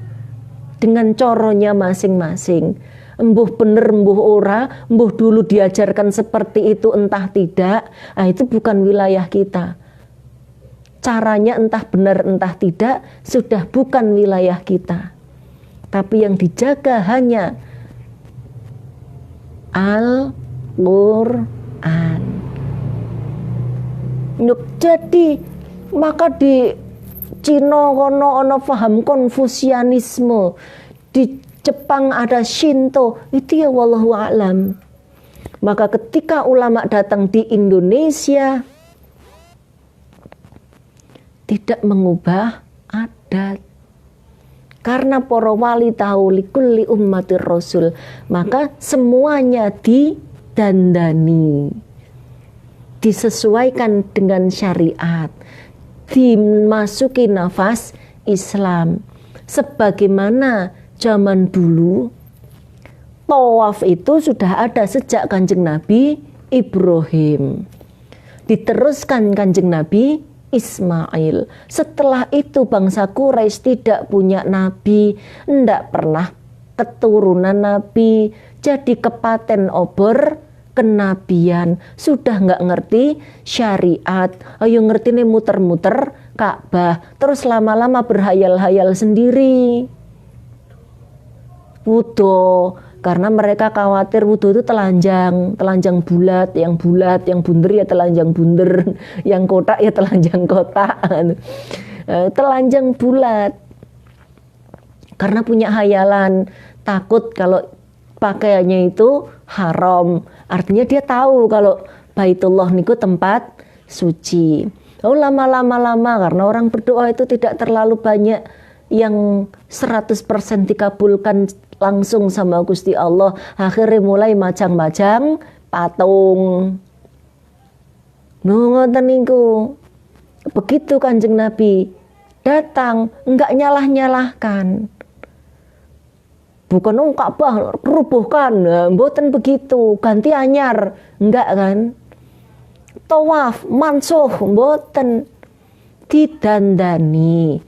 dengan coronya masing-masing. Embuh bener, embuh ora, embuh dulu diajarkan seperti itu entah tidak, itu bukan wilayah kita. Caranya entah benar entah tidak sudah bukan wilayah kita. Tapi yang dijaga hanya Al-Qur'an. Jadi maka di Cina kono ono paham Konfusianisme, di Jepang ada Shinto, itu ya wallahu a'lam. Maka ketika ulama datang di Indonesia, tidak mengubah adat. Karena para wali tahu likulli ummatir rasul, maka semuanya didandani, disesuaikan dengan syariat, dimasuki nafas Islam. Sebagaimana zaman dulu tawaf itu sudah ada sejak Kanjeng Nabi Ibrahim, diteruskan Kanjeng Nabi Ismail. Setelah itu bangsa Quraisy tidak punya nabi, tidak pernah keturunan nabi, jadi kepaten obor kenabian, sudah nggak ngerti syariat. Ayo ngerti nih muter-muter Ka'bah, terus lama-lama berhayal-hayal sendiri. Wudu, karena mereka khawatir wudu itu telanjang bulat, yang bunder ya telanjang bunder, yang kotak ya telanjang kotak, telanjang bulat. Karena punya hayalan, takut kalau pakaiannya itu haram. Artinya dia tahu kalau Baitullah niku tempat suci. Oh lama-lama karena orang berdoa itu tidak terlalu banyak yang 100% dikabulkan langsung sama Gusti Allah. Akhirnya mulai macam-macam patung. Ngoten niku. Begitu Kanjeng Nabi datang, enggak nyalah-nyalahkan. Bukan Ka'bah rubuhkan, mboten begitu, ganti anyar, enggak kan? Tawaf mansuh, mboten, didandani.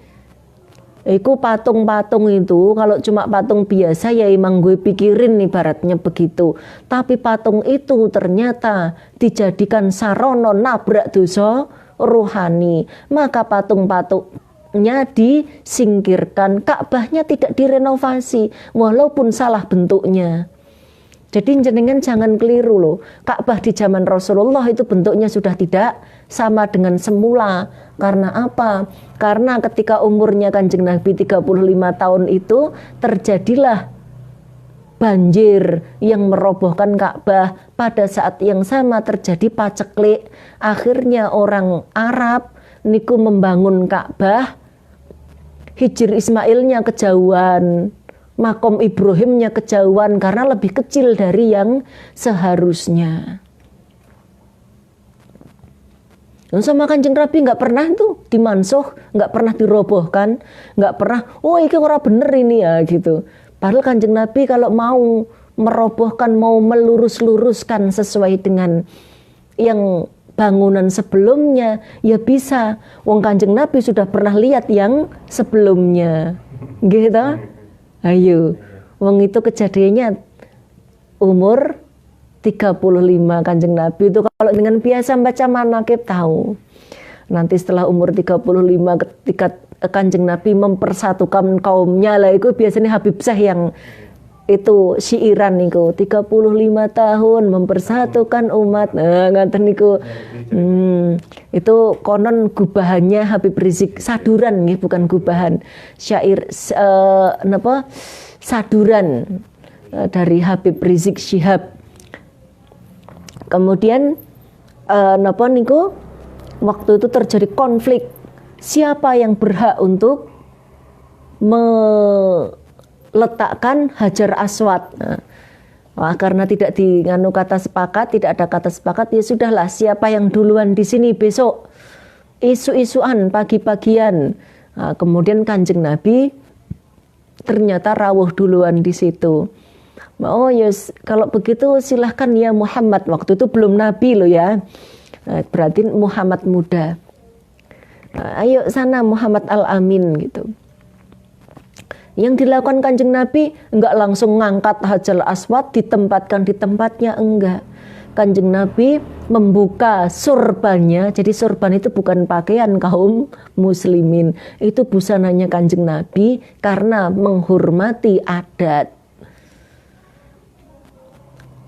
Iku patung-patung itu kalau cuma patung biasa ya emang gue pikirin ibaratnya begitu. Tapi patung itu ternyata dijadikan sarono nabrak dosa rohani, maka patung-patungnya disingkirkan, Ka'bahnya tidak direnovasi walaupun salah bentuknya. Jadi jenengan jangan keliru loh, Ka'bah di zaman Rasulullah itu bentuknya sudah tidak sama dengan semula. Karena apa? Karena ketika umurnya Kanjeng Nabi 35 tahun itu terjadilah banjir yang merobohkan Ka'bah. Pada saat yang sama terjadi paceklik. Akhirnya orang Arab niku membangun Ka'bah, Hijr Ismailnya kejauhan, makom Ibrahimnya kejauhan karena lebih kecil dari yang seharusnya. Sama Kanjeng Nabi nggak pernah tuh dimansuh, nggak pernah dirobohkan, nggak pernah, oh ini ora bener ini ya gitu. Padahal Kanjeng Nabi kalau mau merobohkan, mau melurus-luruskan sesuai dengan yang bangunan sebelumnya, ya bisa. Wong Kanjeng Nabi sudah pernah lihat yang sebelumnya, gitu. Ayo, wong itu kejadiannya umur 35 Kanjeng Nabi itu kalau dengan biasa baca manaqib tahu. Nanti setelah umur 35 ketika Kanjeng Nabi mempersatukan kaumnya lah itu biasanya Habib Syekh yang itu syiiran niku 35 tahun mempersatukan umat. Nah, ngaten niku. Itu konon gubahannya Habib Rizik Saduran nggih, bukan gubahan. Syair napa? Saduran dari Habib Rizik Syihab. Kemudian napa niku waktu itu terjadi konflik siapa yang berhak untuk letakkan Hajar Aswad. Nah, karena tidak dinganu kata sepakat, tidak ada kata sepakat, ya sudahlah siapa yang duluan di sini besok isu-isuan pagi-pagian. Nah, kemudian Kanjeng Nabi ternyata rawuh duluan di situ. Oh yes, kalau begitu silahkan ya Muhammad. Waktu itu belum Nabi loh ya. Nah, berarti Muhammad muda. Nah, ayo sana Muhammad Al-Amin gitu. Yang dilakukan Kanjeng Nabi enggak langsung ngangkat Hajar Aswad ditempatkan di tempatnya, enggak. Kanjeng Nabi membuka surbannya. Jadi surban itu bukan pakaian kaum muslimin, itu busananya Kanjeng Nabi karena menghormati adat.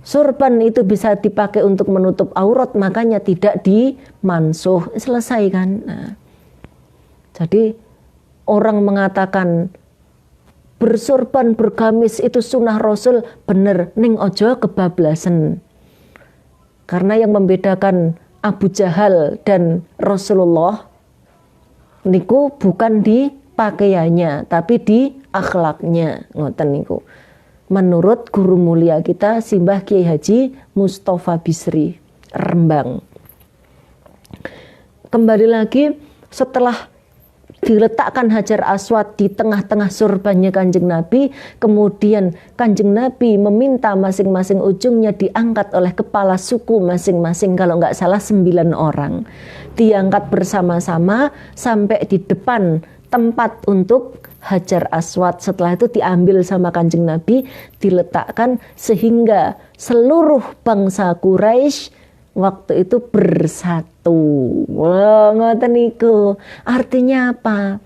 Surban itu bisa dipakai untuk menutup aurat, makanya tidak dimansuh. Selesai kan? Nah, jadi orang mengatakan bersurban bergamis itu sunnah Rasul, bener ning ojo kebablasan. Karena yang membedakan Abu Jahal dan Rasulullah niku bukan di pakaiannya, tapi di akhlaknya. Ngoten niku. Menurut guru mulia kita Simbah Kiai Haji Mustafa Bisri Rembang. Kembali lagi setelah diletakkan Hajar Aswad di tengah-tengah surbannya Kanjeng Nabi, kemudian Kanjeng Nabi meminta masing-masing ujungnya diangkat oleh kepala suku masing-masing, kalau nggak salah 9 orang, diangkat bersama-sama sampai di depan tempat untuk Hajar Aswad. Setelah itu diambil sama Kanjeng Nabi, diletakkan sehingga seluruh bangsa Quraisy waktu itu bersatu. Wah, ngoten niku. Artinya apa?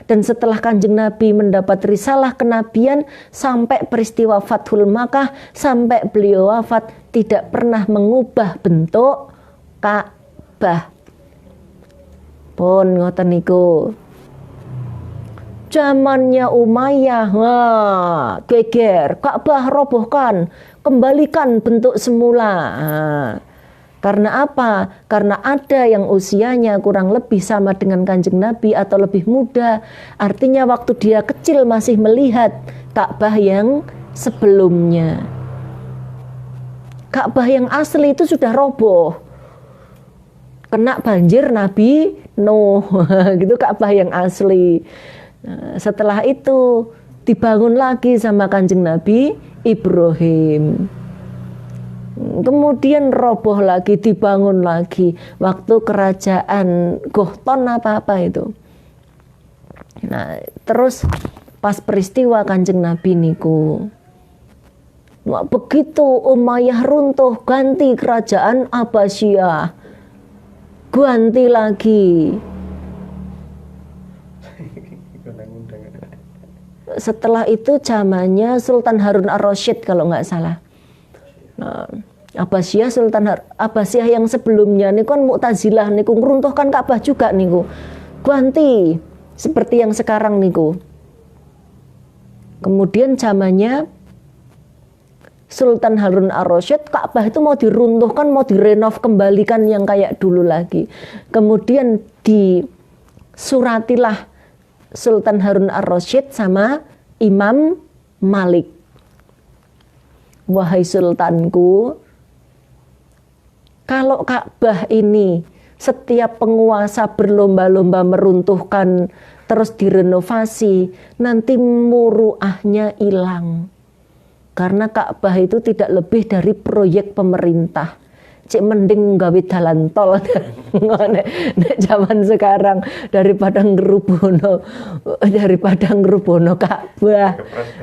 Dan setelah Kanjeng Nabi mendapat risalah kenabian sampai peristiwa Fathul Makkah, sampai beliau wafat, tidak pernah mengubah bentuk Ka'bah. Pun ngoten niku. Zamannya Umayyah, wah, geger, Ka'bah robohkan, kembalikan bentuk semula. Nah, karena apa? Karena ada yang usianya kurang lebih sama dengan Kanjeng Nabi atau lebih muda. Artinya waktu dia kecil masih melihat Ka'bah yang sebelumnya. Ka'bah yang asli itu sudah roboh. Kena banjir Nabi Nuh, gitu Ka'bah yang asli. Nah, setelah itu dibangun lagi sama Kanjeng Nabi Ibrahim. Kemudian roboh lagi, dibangun lagi waktu kerajaan Gohton apa itu. Nah, terus pas peristiwa Kanjeng Nabi niku, begitu Umayyah runtuh, ganti kerajaan Abbasiyah. ganti lagi. Setelah itu zamannya Sultan Harun ar-Rasyid kalau nggak salah. Nah, Abbasiyah Abbasiyah yang sebelumnya niku kan Mu'tazilah niku ngeruntuhkan Ka'bah juga niku. Ganti seperti yang sekarang niku. Kemudian zamannya Sultan Harun ar-Rasyid, Ka'bah itu mau diruntuhkan, mau direnov kembalikan yang kayak dulu lagi. Kemudian disuratilah Sultan Harun ar-Rasyid sama Imam Malik. Wahai sultanku, kalau Ka'bah ini setiap penguasa berlomba-lomba meruntuhkan terus direnovasi, nanti muruahnya hilang. Karena Ka'bah itu tidak lebih dari proyek pemerintah. Cik mending gawe dalan tol nek zaman sekarang daripada ngrubono Ka'bah.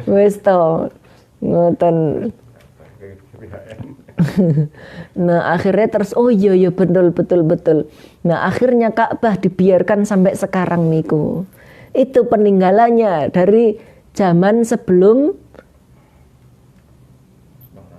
Wis to. Ngoten. Nah akhirnya terus oh iya betul. Nah akhirnya Ka'bah dibiarkan sampai sekarang niku. Itu peninggalannya dari zaman sebelum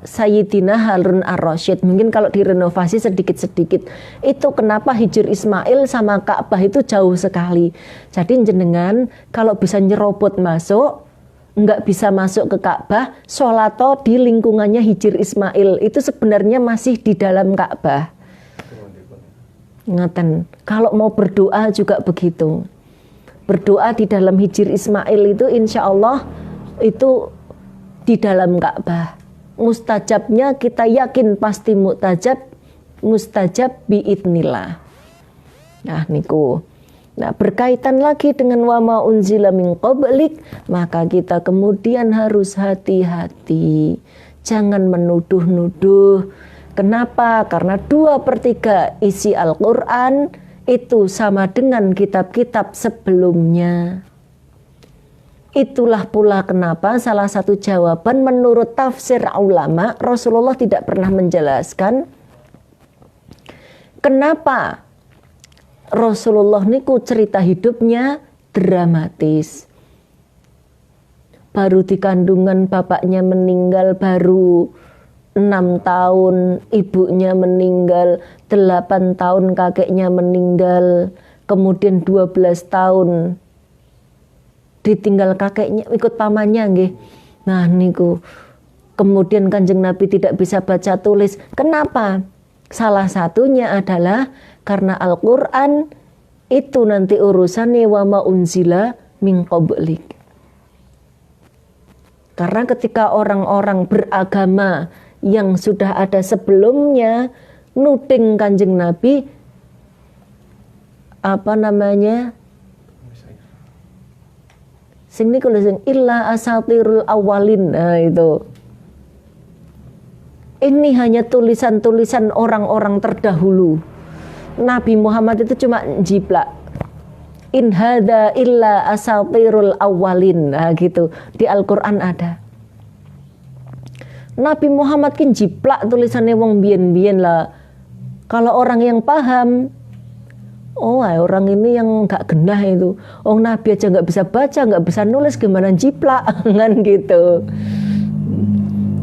Sayyidina Harun ar-Rasyid. Mungkin kalau direnovasi sedikit-sedikit. Itu kenapa Hijr Ismail sama Ka'bah itu jauh sekali. Jadi jenengan kalau bisa nyerobot masuk, nggak bisa masuk ke Ka'bah, sholato di lingkungannya Hijr Ismail itu sebenarnya masih di dalam Ka'bah. Ngaten. Kalau mau berdoa juga begitu. Berdoa di dalam Hijr Ismail itu insya Allah itu di dalam Ka'bah. Mustajabnya kita yakin pasti mustajab biidnillah. Nah niku. Nah berkaitan lagi dengan wa ma unzila min qablik, maka kita kemudian harus hati-hati. Jangan menuduh-nuduh. Kenapa? Karena 2/3 isi Al-Quran itu sama dengan kitab-kitab sebelumnya. Itulah pula kenapa salah satu jawaban menurut tafsir ulama, Rasulullah tidak pernah menjelaskan kenapa Rasulullah niku cerita hidupnya dramatis. Baru di kandungan bapaknya meninggal baru 6 tahun, ibunya meninggal, 8 tahun kakeknya meninggal, kemudian 12 tahun ditinggal kakeknya, ikut pamannya nggih. Nah niku. Kemudian Kanjeng Nabi tidak bisa baca tulis. Kenapa? Salah satunya adalah karena Al-Qur'an itu nanti urusannya wa ma unzila min qablik. Karena ketika orang-orang beragama yang sudah ada sebelumnya nuding Kanjeng Nabi sing niku sing illa asatirul awalin. Nah itu. Ini hanya tulisan-tulisan orang-orang terdahulu. Nabi Muhammad itu cuma jiplak. In hadza illa asatirul awalin. Nah gitu. Di Al-Qur'an ada. Nabi Muhammad kan jiplak tulisannya wong biyen-biyen lah. Kalau orang yang paham, oh orang ini yang gak genah itu. Oh Nabi aja gak bisa baca, gak bisa nulis, gimana jiplak kan gitu.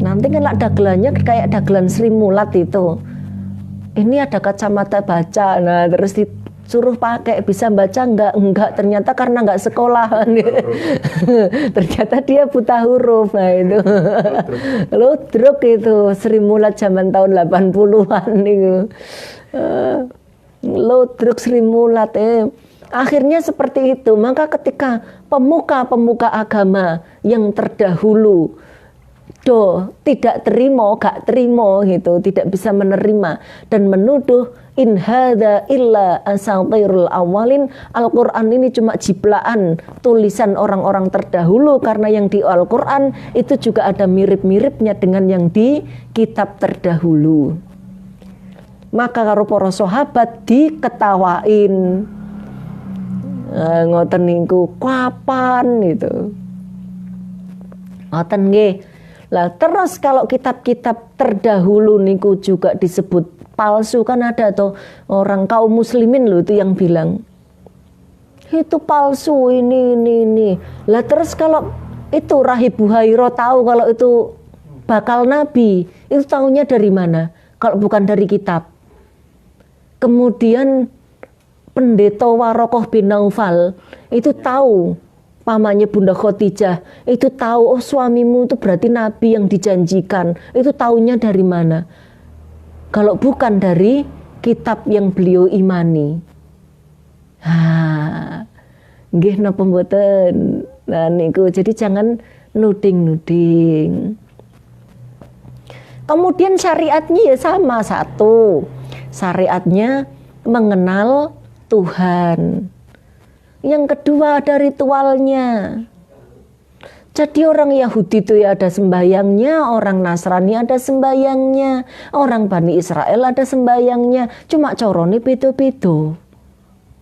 Nanti kan dagelannya kayak dagelan Sri Mulat itu. Ini ada kacamata baca, nah terus disuruh pakai, bisa baca enggak ternyata karena enggak sekolah. Ternyata dia buta huruf. Nah itu ludruk itu Sri Mulat zaman tahun 80-an itu. Ludruk Sri Mulat akhirnya seperti itu. Maka ketika pemuka-pemuka agama yang terdahulu tidak terima, gak terima gitu, tidak bisa menerima dan menuduh in hadza illa asatirul awalin, Al-Qur'an ini cuma jiplaan tulisan orang-orang terdahulu, karena yang di Al-Qur'an itu juga ada mirip-miripnya dengan yang di kitab terdahulu. Maka karo para sahabat diketawain. Ngoten niku kapan gitu. Ngoten nggih. Lah terus kalau kitab-kitab terdahulu niku juga disebut palsu. Kan ada tuh orang kaum muslimin loh itu yang bilang itu palsu ini. Lah terus kalau itu Rahib Buhairo tahu kalau itu bakal nabi, itu tahunya dari mana? Kalau bukan dari kitab. Kemudian pendeta Warokoh bin Naufal itu tahu, pamannya Bunda Khotijah itu tahu, oh suamimu itu berarti nabi yang dijanjikan. Itu tahunya dari mana? Kalau bukan dari kitab yang beliau imani. Nggih napa mboten? Nah niku, jadi jangan nuding-nuding. Kemudian syariatnya ya sama, satu, syariatnya mengenal Tuhan. Yang kedua ada ritualnya. Jadi orang Yahudi itu ya ada sembayangnya, orang Nasrani ada sembayangnya, orang Bani Israel ada sembayangnya. Cuma corone beda-beda.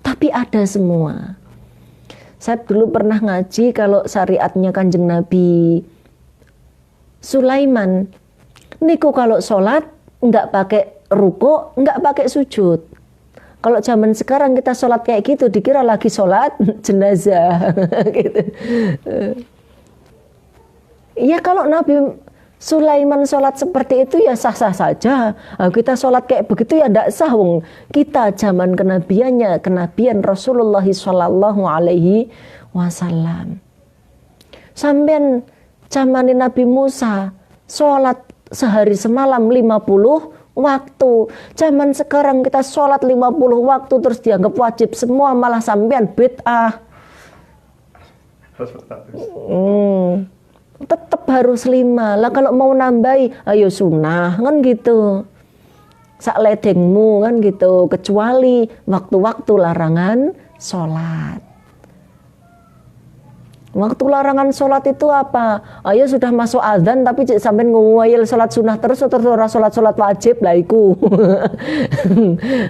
Tapi ada semua. Saya dulu pernah ngaji kalau syariatnya Kanjeng Nabi Sulaiman. Niku kalau sholat nggak pakai ruku, nggak pakai sujud. Kalau zaman sekarang kita sholat kayak gitu dikira lagi sholat jenazah gitu. Ya kalau Nabi Sulaiman sholat seperti itu ya sah-sah saja. Nah, kita sholat kayak begitu ya tidak sah. Wong kita zaman kenabian Rasulullah Shallallahu Alaihi Wasallam. Sampai zaman Nabi Musa sholat sehari semalam 50 waktu. Zaman sekarang kita sholat 50 waktu terus dianggap wajib semua, malah sampean bid'ah. Tetap harus 5 lah. Kalau mau nambahi ayo sunnah kan gitu, sak ledengmu kan gitu, kecuali waktu-waktu larangan sholat. Waktu larangan sholat itu apa? Ayo sudah masuk azan tapi sampai ngomel sholat sunnah terus atau sholat wajib lah iku.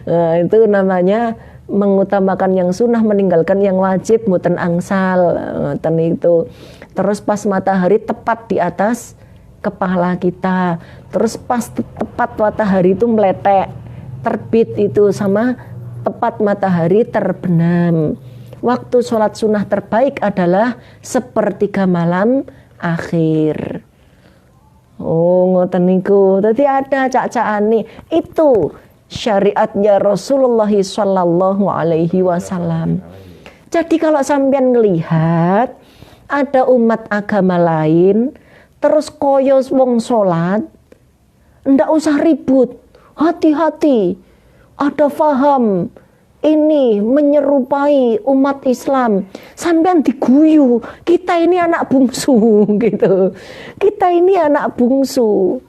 Nah, itu namanya mengutamakan yang sunnah, meninggalkan yang wajib, muten angsal. Itu. Terus pas matahari tepat di atas kepala kita. Terus pas tepat matahari itu meletek, terbit itu sama tepat matahari terbenam. Waktu sholat sunnah terbaik adalah sepertiga malam akhir. Oh ngoten niku. Tadi ada cak-cakane. Itu syariatnya Rasulullah Shallallahu Alaihi Wasallam. Jadi kalau sampean ngelihat ada umat agama lain terus koyo wong sholat, ndak usah ribut. Hati-hati. Ada faham. Ini menyerupai umat Islam. Sampean diguyu, kita ini anak bungsu gitu. Kita ini anak bungsu.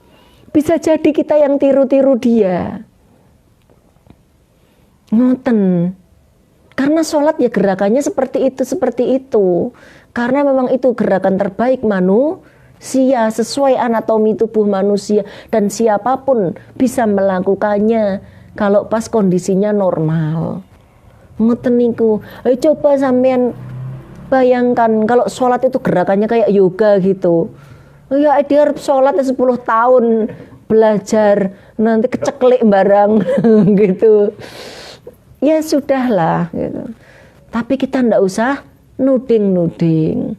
Bisa jadi kita yang tiru-tiru dia. Ngoten. Karena sholat ya gerakannya seperti itu. Karena memang itu gerakan terbaik manusia, sesuai anatomi tubuh manusia, dan siapapun bisa melakukannya kalau pas kondisinya normal. Ngoten niku. Ayo coba sampean bayangkan kalau sholat itu gerakannya kayak yoga gitu. Ya dia harus sholat 10 tahun belajar, nanti keceklik barang gitu. Ya sudahlah gitu. Tapi kita ndak usah nuding-nuding.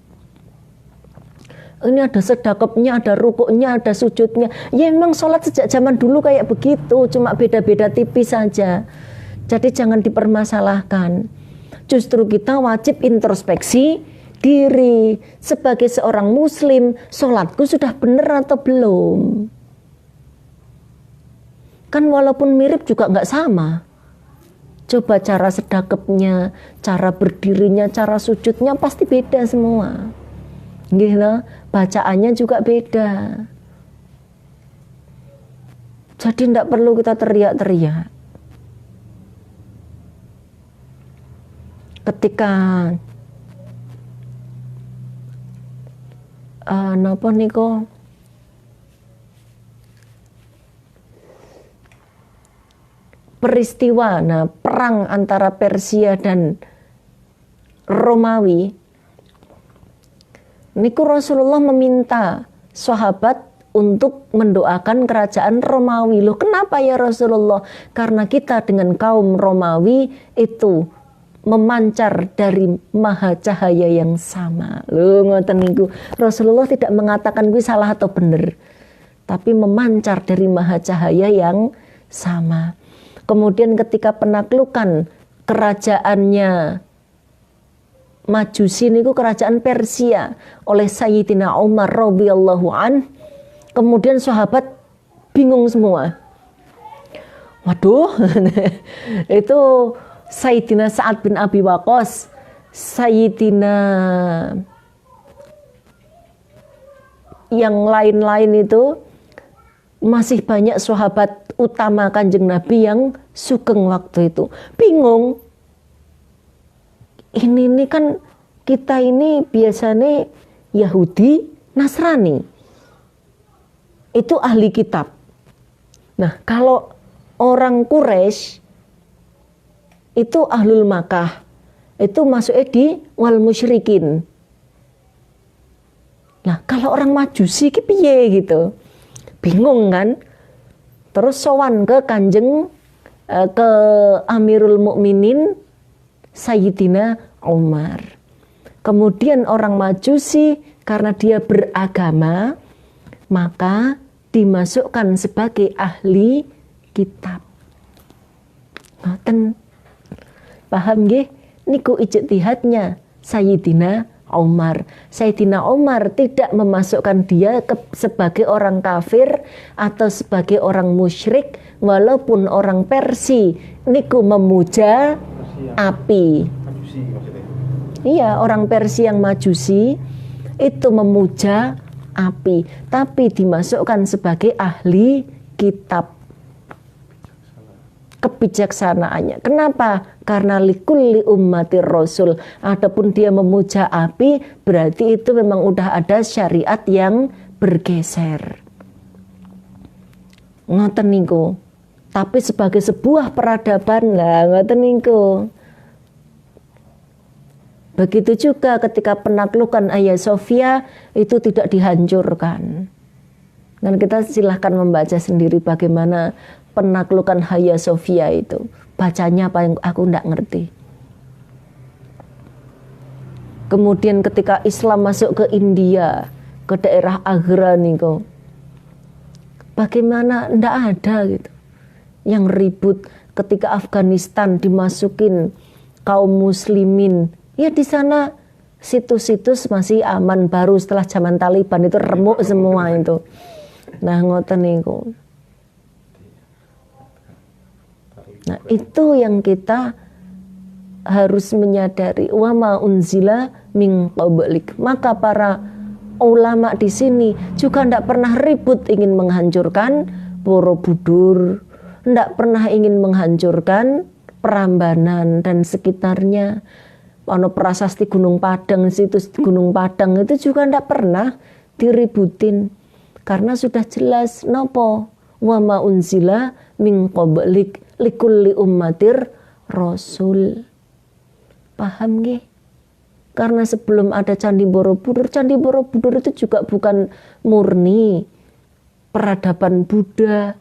Ini ada sedekapnya, ada rukuknya, ada sujudnya. Ya memang sholat sejak zaman dulu kayak begitu, cuma beda-beda tipis saja. Jadi jangan dipermasalahkan. Justru kita wajib introspeksi diri. Sebagai seorang muslim, sholatku sudah benar atau belum? Kan walaupun mirip juga nggak sama. Coba cara sedekapnya, cara berdirinya, cara sujudnya pasti beda semua. Gitu, bacaannya juga beda. Jadi tidak perlu kita teriak-teriak. Ketika napa niku peristiwa perang antara Persia dan Romawi, niku Rasulullah meminta sahabat untuk mendoakan kerajaan Romawi. Loh, kenapa ya Rasulullah? Karena kita dengan kaum Romawi itu memancar dari maha cahaya yang sama. Loh, ngoten niku. Rasulullah tidak mengatakan kuwi salah atau benar, tapi memancar dari maha cahaya yang sama. Kemudian ketika penaklukan kerajaannya Majusi niku kerajaan Persia oleh Sayyidina Umar radhiyallahu an, kemudian sahabat bingung semua. Waduh, itu Sayyidina Sa'ad bin Abi Waqqas, Sayyidina yang lain-lain itu, masih banyak sahabat utama Kanjeng Nabi yang sugeng waktu itu. Bingung. Ini kan kita ini biasanya Yahudi, Nasrani. Itu ahli kitab. Nah, kalau orang Quraisy itu ahlul Makkah, itu masuknya di wal musyrikin. Nah, kalau orang Majusi ki piye gitu. Bingung kan? Terus sowan ke ke Amirul Mukminin Sayyidina Umar. Kemudian orang Majusi karena dia beragama, maka dimasukkan sebagai ahli kitab. Ngoten. Paham nggih? Niku ijtihadnya Sayyidina Umar. Sayyidina Umar tidak memasukkan dia sebagai orang kafir atau sebagai orang musyrik, walaupun orang Persia niku memuja api. Iya, orang Persia yang Majusi itu memuja api, tapi dimasukkan sebagai ahli kitab. Kebijaksanaannya. Kenapa? Karena likulli ummatir rasul. Adapun dia memuja api, berarti itu memang udah ada syariat yang bergeser. Ngoten niku. Tapi sebagai sebuah peradaban lah, ngoten niku. Begitu juga ketika penaklukan Hagia Sophia itu tidak dihancurkan. Dan kita silahkan membaca sendiri bagaimana penaklukan Hagia Sophia itu. Bacanya apa yang aku tidak ngerti. Kemudian ketika Islam masuk ke India, ke daerah Agra niku, bagaimana tidak ada gitu yang ribut. Ketika Afghanistan dimasukin kaum muslimin, ya di sana situs-situs masih aman, baru setelah zaman Taliban itu remuk semua itu. Nah, ngoten niku. Nah, itu yang kita harus menyadari. Wa ma unzila min qablik. Maka para ulama di sini juga tidak pernah ribut ingin menghancurkan Borobudur, tidak pernah ingin menghancurkan Prambanan dan sekitarnya. Ono prasasti Gunung Padang, situs Gunung Padang itu juga tidak pernah diributin, karena sudah jelas nopo wa ma unzila min qablik likulli ummatir rasul. Paham nggih? Karena sebelum ada Candi Borobudur itu juga bukan murni peradaban Buddha.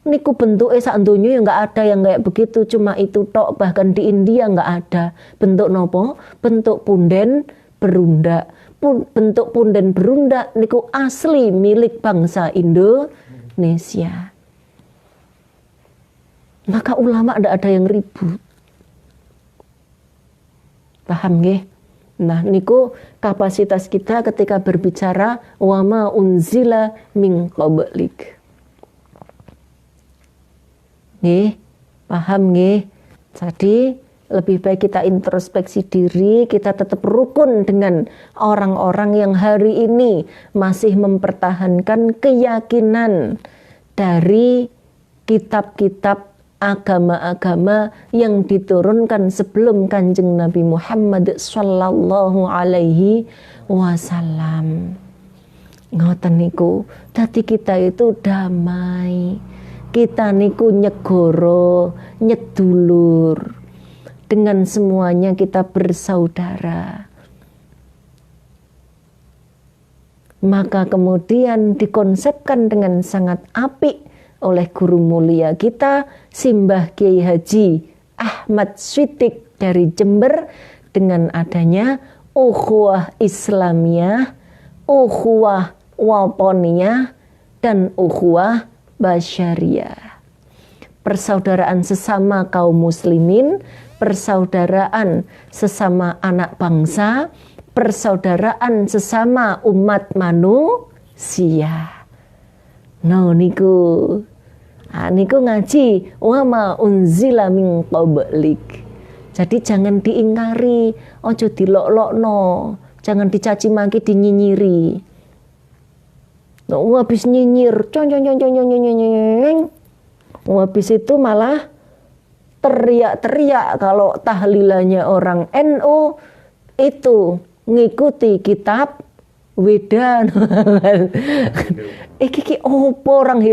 Niku bentuknya sak donya ya nggak ada yang kayak begitu, cuma itu tok. Bahkan di India nggak ada. Bentuk nopo? Bentuk punden berundak. Bentuk punden berundak niku asli milik bangsa Indonesia. Maka ulama tidak ada yang ribut. Paham nggih? Nah, niku kapasitas kita ketika berbicara wa ma unzila min qablik. Nggih, paham nggih? Jadi lebih baik kita introspeksi diri, kita tetap rukun dengan orang-orang yang hari ini masih mempertahankan keyakinan dari kitab-kitab agama-agama yang diturunkan sebelum Kanjeng Nabi Muhammad sallallahu alaihi wasallam. Ngoten niku, dadi kita itu damai. Kita niku nyegoro, nyedulur. Dengan semuanya kita bersaudara. Maka kemudian dikonsepkan dengan sangat apik oleh guru mulia kita, Simbah Kiai Haji Ahmad Switik dari Jember, dengan adanya ukhuwah Islamiyah, ukhuwah watoniyah, dan ukhuwah basyariyah. Persaudaraan sesama kaum muslimin, persaudaraan sesama anak bangsa, persaudaraan sesama umat manusia. No niku ngaji wa ma unzila min qablik. Jadi jangan diingkari, ojo dilok-lokno, jangan dicaci maki, dinyinyiri. Habis nyinyir, habis itu malah teriak-teriak kalau tahlilannya orang NU itu ngikuti kitab Weda. Iki opo orang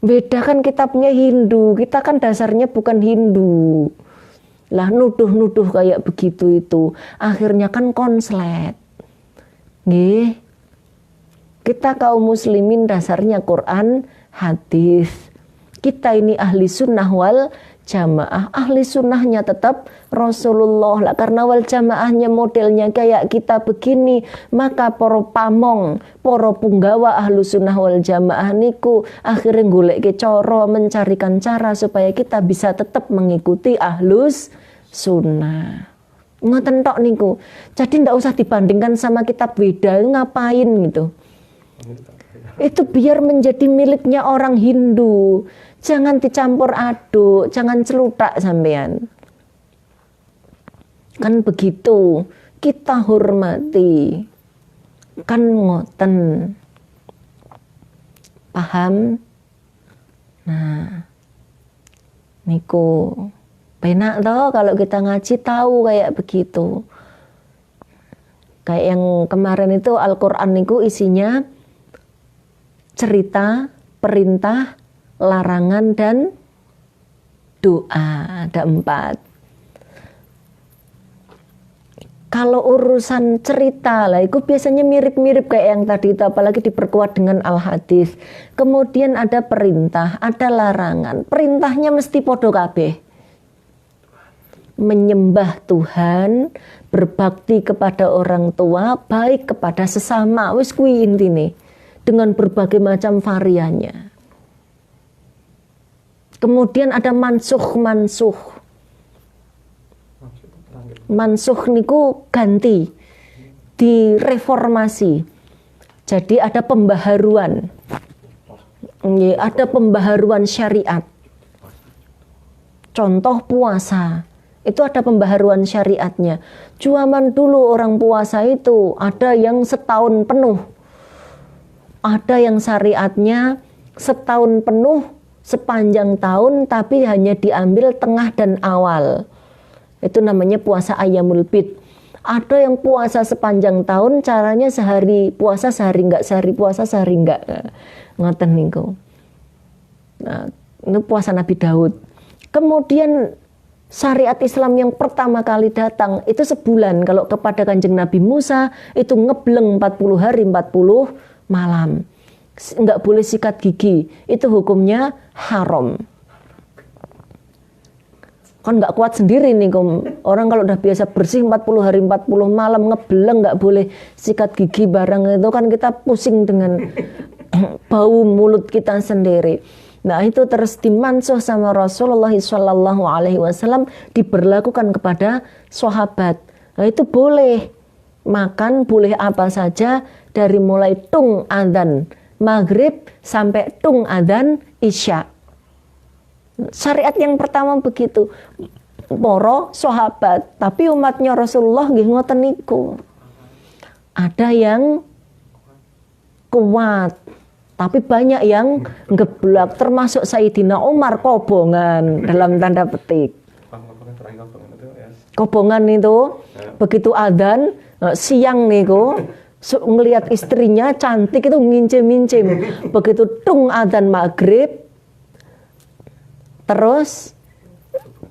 Weda kan kitabnya Hindu, kita kan dasarnya bukan Hindu. Lah nuduh-nuduh kayak begitu itu akhirnya kan konslet. Nggih. Kita kaum muslimin dasarnya Quran, hadis. Kita ini ahli sunnah wal jamaah. Ahli sunnahnya tetap Rasulullah lah, karena wal jamaahnya modelnya kayak kita begini. Maka poro pamong, poro punggawa ahlu sunnah wal jamaah niku akhirnya golek coro, mencarikan cara supaya kita bisa tetap mengikuti ahlus sunnah. Ngoten tok niku. Jadi ndak usah dibandingkan sama kitab Weda, ngapain gitu. Itu biar menjadi miliknya orang Hindu. Jangan dicampur aduk, jangan celutak sampean. Kan begitu, kita hormati. Kan ngoten. Paham? Nah, niku penak toh kalau kita ngaji tahu kayak begitu. Kayak yang kemarin itu Al-Qur'an niku isinya cerita, perintah, larangan, dan doa. Ada 4. Kalau urusan cerita lah, itu biasanya mirip-mirip kayak yang tadi itu, apalagi diperkuat dengan al-hadis. Kemudian ada perintah, ada larangan. Perintahnya mesti podo kabeh. Menyembah Tuhan, berbakti kepada orang tua, baik kepada sesama. Wis kuwi intine. Dengan berbagai macam variannya. Kemudian ada mansuh. Mansuh niku ganti, direformasi. Jadi ada pembaharuan. Ada pembaharuan syariat. Contoh puasa. Itu ada pembaharuan syariatnya. Zaman dulu orang puasa itu ada yang setahun penuh. Ada yang syariatnya setahun penuh, sepanjang tahun, tapi hanya diambil tengah dan awal. Itu namanya puasa Ayyamul Bid. Ada yang puasa sepanjang tahun, caranya sehari puasa sehari enggak, sehari puasa sehari enggak. Ngoten niku. Nah, itu puasa Nabi Daud. Kemudian syariat Islam yang pertama kali datang itu sebulan. Kalau kepada Kanjeng Nabi Musa itu ngebleng 40 hari 40 malam. Enggak boleh sikat gigi. Itu hukumnya haram. Kan enggak kuat sendiri nih orang kalau udah biasa bersih 40 hari 40 malam ngebleng, enggak boleh sikat gigi barang itu kan kita pusing dengan bau mulut kita sendiri. Nah itu terus dimansuh sama Rasulullah SAW, diberlakukan kepada sahabat. Nah itu boleh makan, boleh apa saja dari mulai tung adzan maghrib sampai tung adzan isya. Syariat yang pertama begitu. Poro sahabat, tapi umatnya Rasulullah nggih ngoten niku. Ada yang kuat, tapi banyak yang geblak, termasuk Sayyidina Umar kobongan dalam tanda petik. Kobongan itu begitu adzan siang niku ngelihat istrinya cantik itu mincim-mincim. Begitu tung adzan maghrib terus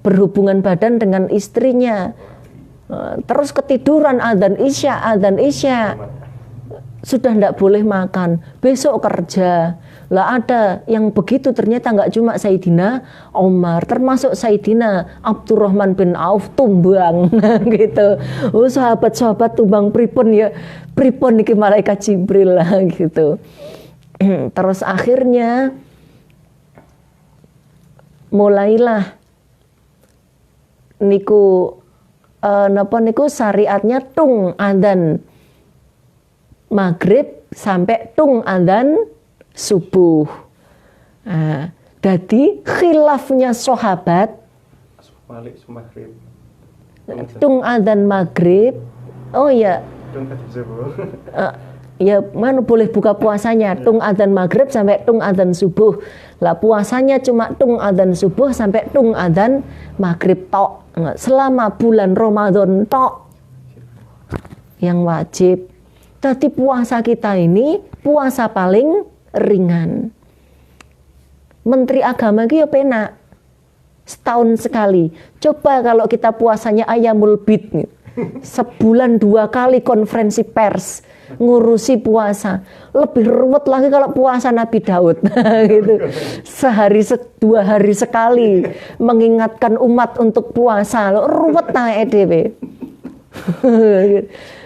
berhubungan badan dengan istrinya. Terus ketiduran adzan isya. sudah tidak boleh makan, besok kerja. Lah ada yang begitu ternyata nggak cuma Sayyidina Umar, termasuk Sayyidina Abdurrahman bin Auf tumbang gitu. Oh sahabat-sahabat tumbang pripun ya, pripun niki malaikat Jibril lah gitu. Terus akhirnya mulailah niku napa niku syariatnya tung adzan maghrib sampai tung adzan subuh. Nah, jadi khilafnya sahabat tung adzan maghrib. Oh ya. Ya mana boleh buka puasanya tung adzan maghrib sampai tung adzan subuh. Lah puasanya cuma tung adzan subuh sampai tung adzan maghrib tok. Selama bulan Ramadan tok yang wajib. Jadi puasa kita ini puasa paling ringan. Menteri Agama itu ya penak. Setahun sekali. Coba kalau kita puasanya Ayamul Bid. Sebulan 2 kali konferensi pers. Ngurusi puasa. Lebih ruwet lagi kalau puasa Nabi Daud. Gitu. Sehari 2 hari sekali. Mengingatkan umat untuk puasa. Ruwet nah EDW.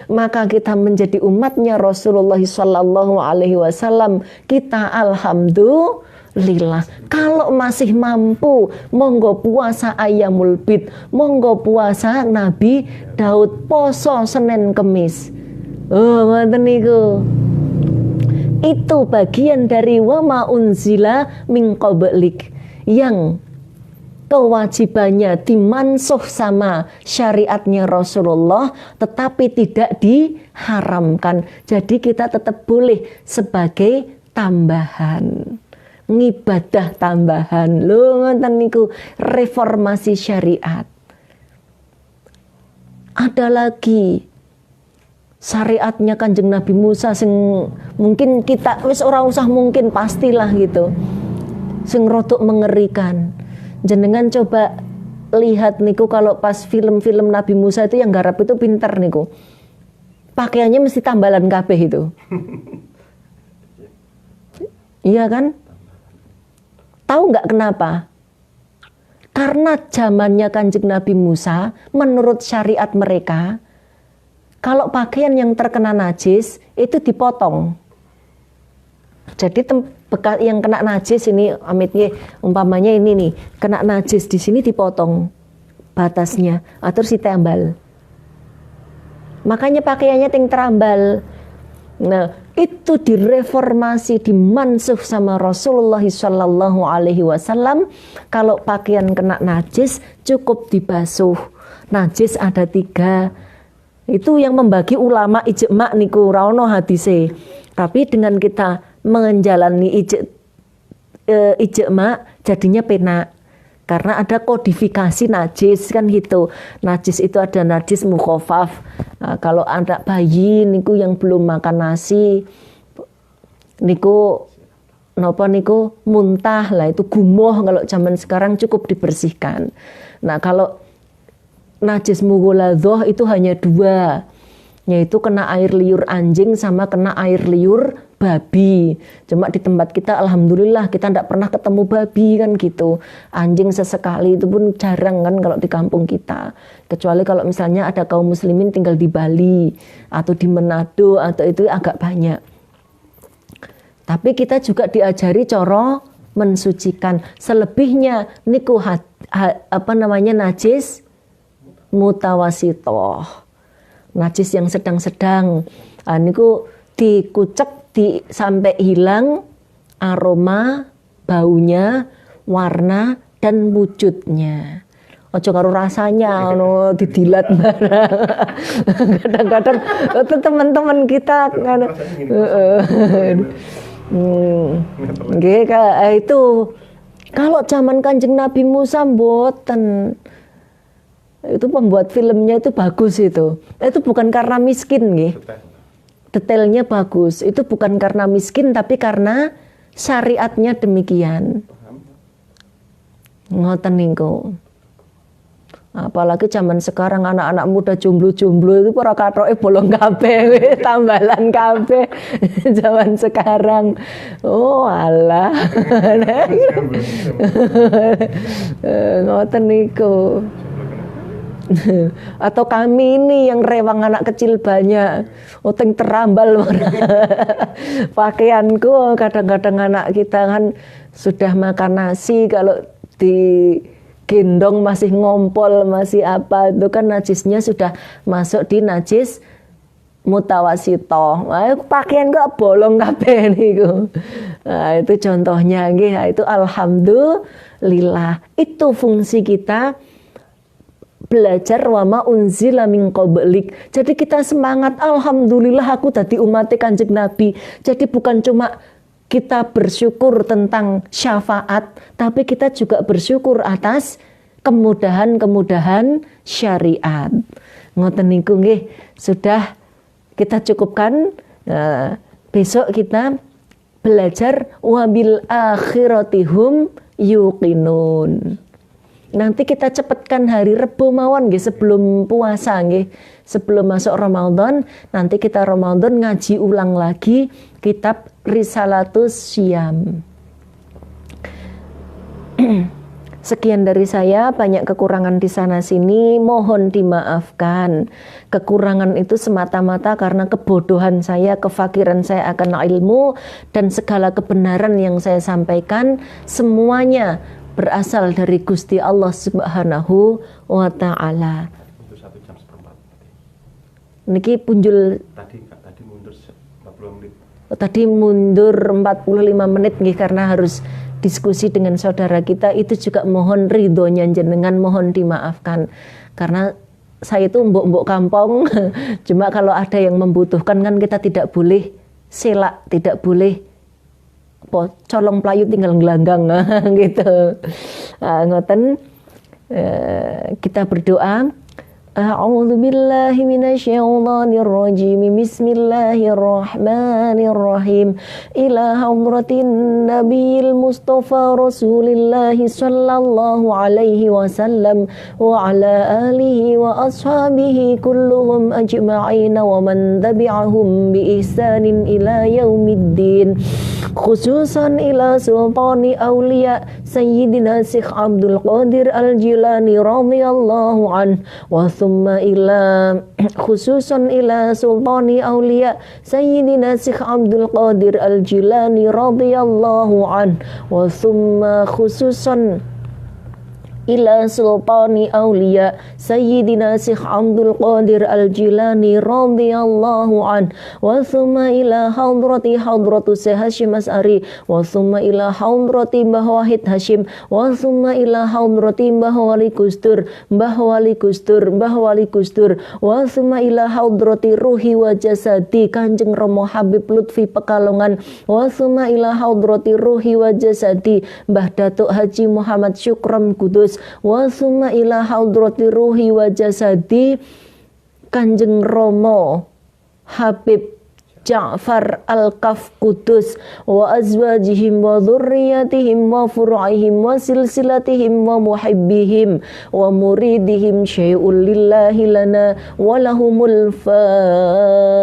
Maka kita menjadi umatnya Rasulullah Sallallahu Alaihi Wasallam. Kita alhamdulillah. Kalau masih mampu, monggo puasa Ayamul Bid, monggo puasa Nabi Daud, poso Senin Kemis. Oh, ngoten niku. Itu bagian dari wama unzila min qablik yang kewajibannya dimansuh sama syariatnya Rasulullah tetapi tidak diharamkan. Jadi kita tetap boleh sebagai tambahan, ngibadah tambahan. Lho ngoten niku reformasi syariat. Ada lagi syariatnya Kanjeng Nabi Musa sing mungkin kita wis ora usah mungkin pastilah gitu. Sing rodok mengerikan. Jenengan coba lihat niku kalau pas film-film Nabi Musa itu yang garap itu pinter niku. Pakaiannya mesti tambalan kabeh itu. Iya kan? Tahu nggak kenapa? Karena zamannya Kanjeng Nabi Musa, menurut syariat mereka, kalau pakaian yang terkena najis itu dipotong. Jadi bekas yang kena najis ini amitnya umpamanya ini nih kena najis di sini dipotong batasnya atau si tambal. Makanya pakaiannya ting terambal. Nah itu direformasi, dimansuh sama Rasulullah Sallallahu Alaihi Wasallam. Kalau pakaian kena najis cukup dibasuh. Najis ada 3. Itu yang membagi ulama ijma niku raono hadise. Tapi dengan kita menjalani ijma jadinya penak. Karena ada kodifikasi najis kan gitu. Najis itu ada najis mukhafaf. Nah, kalau anak bayi niku yang belum makan nasi niku napa niku muntah lah itu gumoh kalau zaman sekarang cukup dibersihkan. Nah, kalau najis mughaladhah itu hanya 2. Yaitu kena air liur anjing sama kena air liur babi. Cuma di tempat kita alhamdulillah kita tidak pernah ketemu babi kan gitu. Anjing sesekali itu pun jarang kan kalau di kampung kita. Kecuali kalau misalnya ada kaum muslimin tinggal di Bali atau di Manado atau itu agak banyak. Tapi kita juga diajari cara mensucikan. Selebihnya niku najis mutawasitoh. Najis yang sedang-sedang. Niku dikucek sampai hilang aroma, baunya, warna dan wujudnya. Ojo karo rasanya didilat barang. Kadang-kadang itu teman-teman kita kan itu kalau zaman Kanjeng Nabi Musa mboten. Itu pembuat filmnya itu bagus itu. Itu bukan karena miskin nggih. Detailnya bagus. Itu bukan karena miskin tapi karena syariatnya demikian. Ngoten niku. Apalagi zaman sekarang anak-anak muda jomblo-jomblo itu para katoke bolong kabeh, tambalan kabeh zaman sekarang. Oh alah. Ngoten niku. Atau kami ini yang rewang anak kecil banyak, uteng terambal pakaianku. Kadang-kadang anak kita kan sudah makan nasi, kalau digendong masih ngompol, masih apa, itu kan najisnya sudah masuk di najis mutawasito. Pakaian kok bolong kabeh niku. Nah, itu contohnya nggih. Itu alhamdulillah. Itu fungsi kita belajar wama unzila min qablik. Jadi kita semangat, alhamdulillah aku dadi umat Kanjeng Nabi. Jadi bukan cuma kita bersyukur tentang syafaat, tapi kita juga bersyukur atas kemudahan-kemudahan syariat. Ngoten niku nggih, sudah kita cukupkan. Besok kita belajar wabil akhiratihum yuqinun. Nanti kita cepatkan hari Rebo mawon nggih, sebelum puasa nggih. Sebelum masuk Ramadan, nanti kita Ramadan ngaji ulang lagi kitab Risalatus Syam. Sekian dari saya, banyak kekurangan di sana sini, mohon dimaafkan. Kekurangan itu semata-mata karena kebodohan saya, kefakiran saya akan ilmu, dan segala kebenaran yang saya sampaikan semuanya berasal dari Gusti Allah Subhanahu wa Ta'ala. Untuk 1 jam seperempat. Niki punjul Tadi mundur 40 menit. Tadi mundur 45 menit nggih, karena harus diskusi dengan saudara kita. Itu juga mohon ridhonya jenengan, mohon dimaafkan. Karena saya itu mbok-mbok kampung. Cuma kalau ada yang membutuhkan kan kita tidak boleh selak, tidak boleh colong pelayu tinggal gelanggang gitu. Ngoten, kita berdoa. A'udzu billahi minasyaitonir rajim. Bismillahirrahmanirrahim. Ila hadratin nabiyil mustafa Rasulillah sallallahu alaihi wasallam wa ala alihi wa ashabihi kulluhum ajma'in wa man tabi'ahum bi ihsanin ila yaumiddin. Khususan ila sultani awliya Sayyidina Syekh Abdul Qadir Al-Jilani radhiyallahu an, wa thumma ila khususan ila sultani awliya Sayyidina Syekh Abdul Qadir Al-Jilani radhiyallahu an, wa thumma khususan ila sultani awliya Sayyidina Syekh Abdul Qadir Al-Jilani radhiyallahu an, wa thumma ila hadrati Syekh Hashim As'ari, wa thumma ila hadrati Mbah Wahid Hashim, wa thumma ila hadrati Mbah Wali Gusdur, wa thumma ila hadrati ruhi wa jasadi Kanjeng Romo Habib Lutfi Pekalongan, wa thumma ila hadrati ruhi wa jasadi Mbah Datuk Haji Muhammad Syukram Kudus, wa summa ila hadrati ruhi wa jasadi Kanjeng Romo Habib Ja'far Al-Kaf Kudus, wa azwajihim wa dhurriyyatihim wa furu'ihim wa silsilatihim wa muhibbihim wa muridihim syai'ul lillahi lana wa lahumul Fatihah.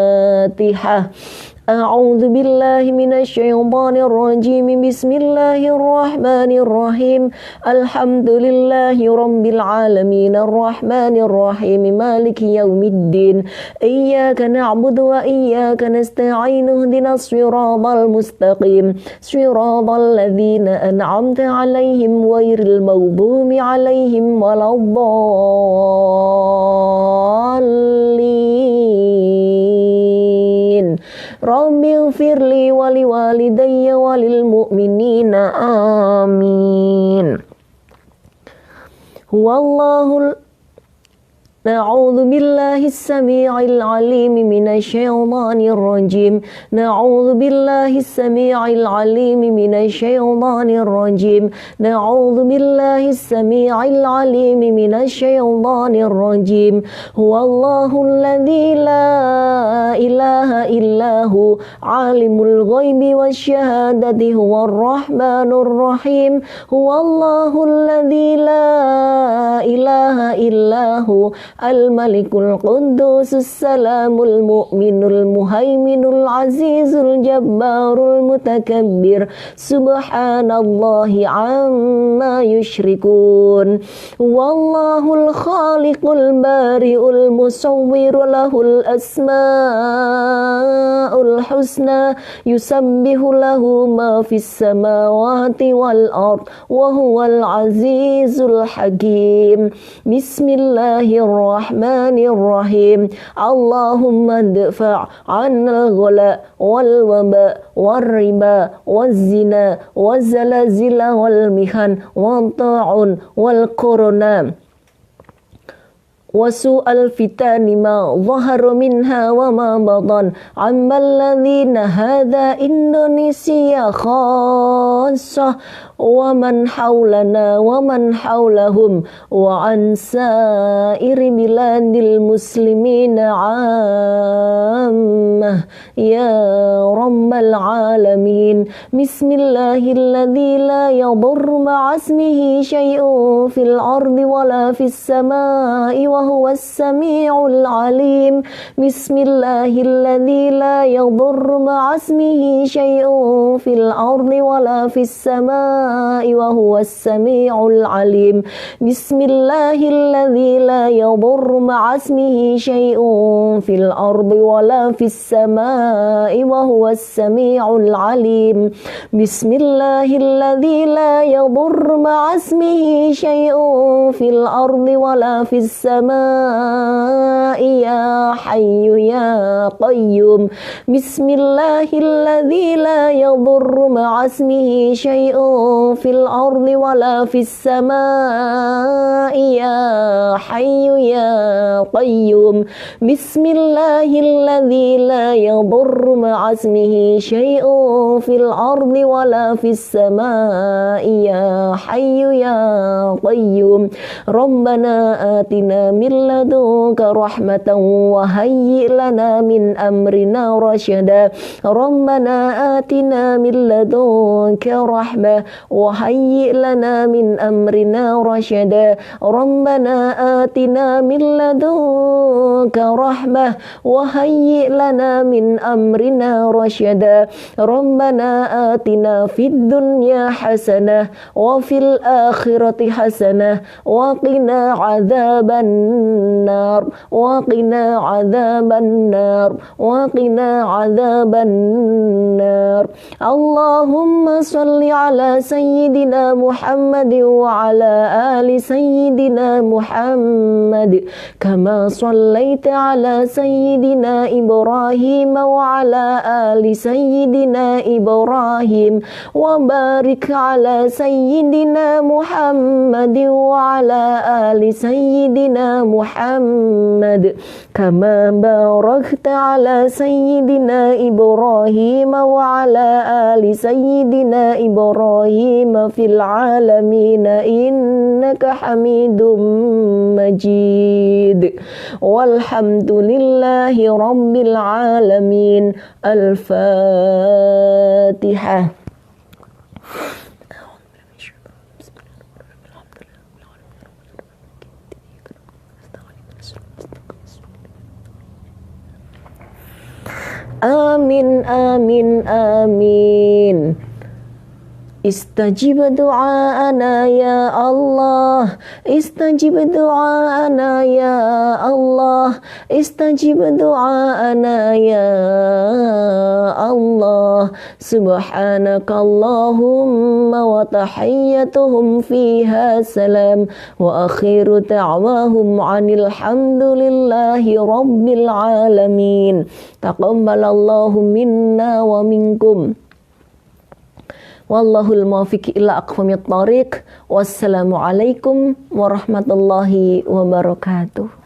A'udzu billahi minasyaitonir rajim. Bismillahirrahmanirrahim. Alhamdulillahi rabbil alamin arrahmanir rahim maliki yaumiddin. Iyyaka na'budu wa iyyaka nasta'in. Ihdinas siratal mustaqim. Siratal ladzina an'amta 'alaihim ghairil maghdubi 'alaihim waladdallin. Rabbighfirli wa liwalidayya wa lil mu'minina amin. Huwallahu Na'udzu billahi as-sami'il 'alim minasyaitonir rajim. Na'udzu billahi as-sami'il 'alim minasyaitonir rajim. Na'udzu billahi as-sami'il 'alim minasyaitonir rajim. Huwallahu alladzi la ilaha ilaha illahu alimul ghaibi wasyahadati huwar rahmanur rahim huwallahul ladzi la ilaha illahu al-malikul quddusus salamul mu'minul muhaiminul azizul jabbarul mutakabbir subhanallahi amma yusyrikun wallahul khaliqul bari'ul musawwir lahul asmaul husna yusabbihu lahu ma fis samawati wal ard wa huwal azizul hakim. Bismillahirrahmanirrahim. Allahumma dfa' 'anil ghala wal waba war riba waz zina waz zalazila wal mihan wat ta'un wal corona wasu'al fitani ma zahara minha wa ma batan ammal ladzina hadha Indonesia khassah wa man haulana wa man haulahum wa an sa'iri biladil muslimina ammah ya rabbal alamin. Bismillahilladzi la yadurru ma'asmihi syai'un fil ardi wala fis samai wa huwas samiul alim. Bismillahilladzi la yadurru ma'asmihi syai'un fil ardi wala fis samai wa huwas samiul alim. Bismillahilladzi la yadurru ma'asmihi syai'un fil ardi wala fis samai wa huwas samiul alim. Bismillahilladzi la yadurru ma'asmihi syai'un fil ardi wala fis samai ya hayyu ya qayyum. Bismillahilladzi la yadurru ma'asmihi syai'un fil ardi wala fis samai ya hayyu ya qayyum. Bismillahilladzi la yadurru ma'asmihi syai'un fil ardi wala fis samai ya hayyu ya qayyum. Rabbana atina min ladunka rahmatan wa hayyi' lana min amrina rasyada. Rabbana atina min ladunka rahmah wa hayyi' lana min amrina rasyada. Rabbana atina min ladunka rahmah wa hayyi' lana min amrina rasyada. Rabbana atina fid dunya hasanah wa fil akhirati hasanah wa qina adzaban nar wa qina adzaban nar wa qina adzaban nar. Allahumma salli ala sayyidina Muhammad wa ala ali sayyidina Muhammad kama sallaita ala sayyidina Ibrahim wa ala ali sayyidina Ibrahim wa barik ala sayyidina Muhammad wa ala ali sayyidina Muhammad kama barakta ala sayyidina Ibrahim wa ala ali sayyidina Ibrahim fil alamin innaka Hamidum Majid. Walhamdulillahi rabbil alamin. Al-Fatihah. Amin amin amin. Istajib du'aana ya Allah, istajib du'aana ya Allah, istajib du'aana ya Allah. Subhanakallahumma wa tahiyyatuhum fiha salam wa akhiru da'wahum 'anil hamdulillahi rabbil alamin. Taqabbalallahu minna wa minkum. Wallahul muwaffiq ila aqwamit thariq. Wassalamualaikum warahmatullahi wabarakatuh.